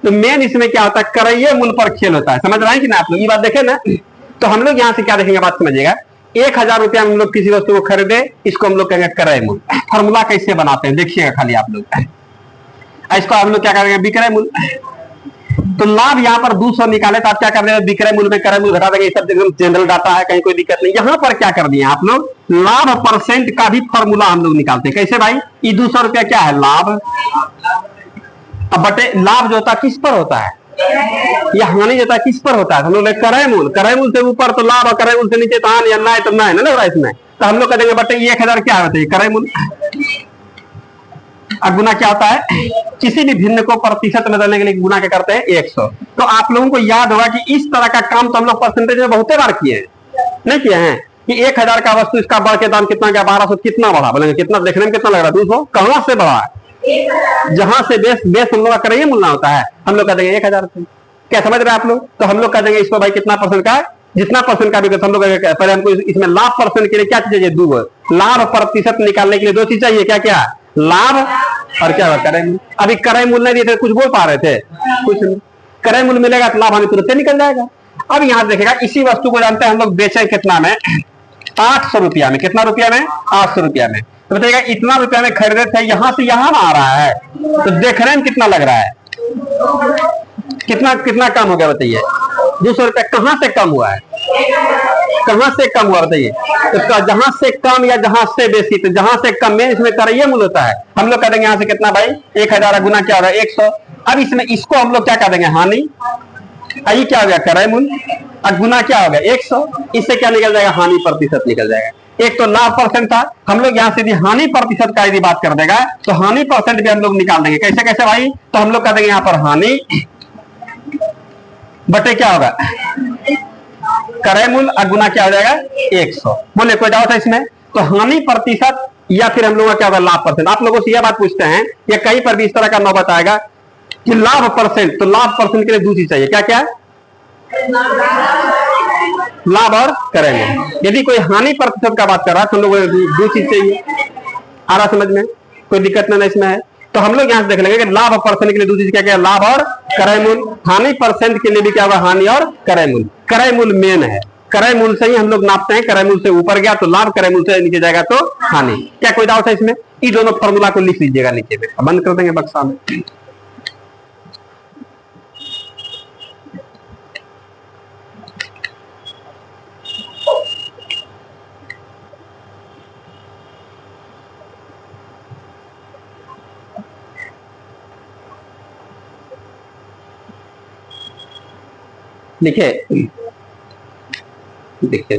S1: तो मेन इसमें क्या होता है, क्रय मूल्य पर खेल होता है, समझ रहे हैं कि ना आप लोग, ये बात देखे ना। तो हम लोग यहाँ से क्या देखेंगे, बात समझिएगा। 1000 रुपया में हम लोग किसी वस्तु को खरीदे, इसको हम लोग कहेंगे क्रय मूल्य। फॉर्मूला कैसे बनाते हैं देखिएगा खाली आप लोग, इसको हम लोग क्या करेंगे विक्रय मूल्य। तो लाभ यहाँ पर 200 निकाले तो आप क्या कर रहे हैं, विक्रय मूल्य में क्रय मूल्य घटा देंगे, सब एकदम जनरल डाटा है, कहीं कोई दिक्कत नहीं। यहाँ पर क्या कर दिए आप लोग, लाभ परसेंट का भी फॉर्मूला हम लोग निकालते हैं। कैसे भाई, ये 200 रुपया क्या है, लाभ, अब बटे लाभ जो होता है किस पर होता है, या हानि जो होता है किस पर होता है, हम लोग क्रय मूल्य, क्रय मूल्य से ऊपर तो लाभ और क्रय मूल्य से नीचे तो हानि, अन्ना है तो ना है ना लग रहा है इसमें, तो हम लोग कह देंगे बटे 1000 क्या होता है, क्रय मूल्य। अब गुना क्या होता है, किसी भी भिन्न को प्रतिशत में बदलने के लिए गुना क्या करते हैं, 100। तो आप लोगों को याद होगा कि इस तरह का काम तो हम लोग परसेंटेज में बहुत बार किए हैं, नहीं किए हैं, कि 1000 का वस्तु इसका बढ़ के दाम कितना गया, 1200, कितना बढ़ा, बोलेंगे कितना, देखने में कितना लग रहा है, 200, कहां से बढ़ा है, जहां से बेस हम लोग का क्रय मूल्य होता है, हम लोग कह देंगे 1000 से। क्या समझ रहे हैं आप लोग, तो हम लोग कह देंगे इसको भाई कितना परसेंट का है, जितना परसेंट का भी हम लोग पहले हमको इसमें लाभ परसेंट के लिए क्या चाहिए, दो लाभ प्रतिशत निकालने के लिए 2 चीज चाहिए, क्या क्या, लाभ और क्या क्रय मूल्य। अभी क्रय मूल्य नहीं दिए थे, कुछ बोल पा रहे थे, कुछ नहीं, क्रय मूल्य मिलेगा तो लाभ हानि तुरंत निकल जाएगा। अब यहां देखेगा इसी वस्तु को जानते हैं हम लोग बेचे कितना में, 800 रुपया में, कितना रुपया में, 800 रुपया में। तो बताइएगा इतना रुपया में खरीदे थे, यहां से यहां आ रहा है, तो देखने में कितना लग रहा है, कितना कितना कम हो गया बताइए, 200 रुपया कहां से कम हुआ है, कहां से कम हुआ बताइए, तो जहां से कम या जहां से बेसी, तो जहां से कम में इसमें क्रय मूल्य होता है, हम लोग कह देंगे यहां से कितना भाई, 1000 गुना क्या होगा 100। अब इसमें इसको हम लोग क्या कह देंगे, हानि, ये क्या हो गया, क्रय मूल्य, और गुना क्या हो गया 100, इससे क्या निकल जाएगा, हानि प्रतिशत निकल जाएगा। एक तो लाभ परसेंट था, हम लोग यहां से भी हानि प्रतिशत का यदि बात कर देगा तो हानि परसेंट भी हम लोग निकाल देंगे। कैसे कैसे भाई, तो हम लोग कह देंगे यहां पर हानि बटे क्या होगा, क्रय मूल्य, और गुना क्या हो जाएगा 100। बोले कोई डाउट है इसमें, तो हानि प्रतिशत या फिर हम लोग का क्या होगा, लाभ परसेंट। आप लोगों से यह बात पूछते हैं, या कहीं पर भी इस तरह का नौबत आएगा कि लाभ परसेंट, तो लाभ परसेंट के लिए दूसरी चाहिए, क्या क्या, लाभ और क्रय मूल्य। यदि कोई हानि प्रतिशत का बात कर रहा है तो हम लोग दो चीज चाहिए, आ रहा समझ में, कोई दिक्कत नहीं इसमें है। तो हम लोग यहां से देख लेंगे कि लाभ परसेंट के लिए दूसरी चीज क्या क्या, लाभ और क्रय मूल्य। हानि परसेंट के लिए भी क्या होगा, हानि और क्रय मूल्य। क्रय मूल्य मेन है, क्रय मूल्य से ही हम लोग नापते हैं, क्रय मूल्य से ऊपर गया तो लाभ, क्रय मूल्य से नीचे जाएगा तो हानि। क्या कोई डाउट है इसमें, ये दोनों फॉर्मूला को लिख लीजिएगा नीचे में, बंद कर देंगे बक्सा में। लिखे, देखिए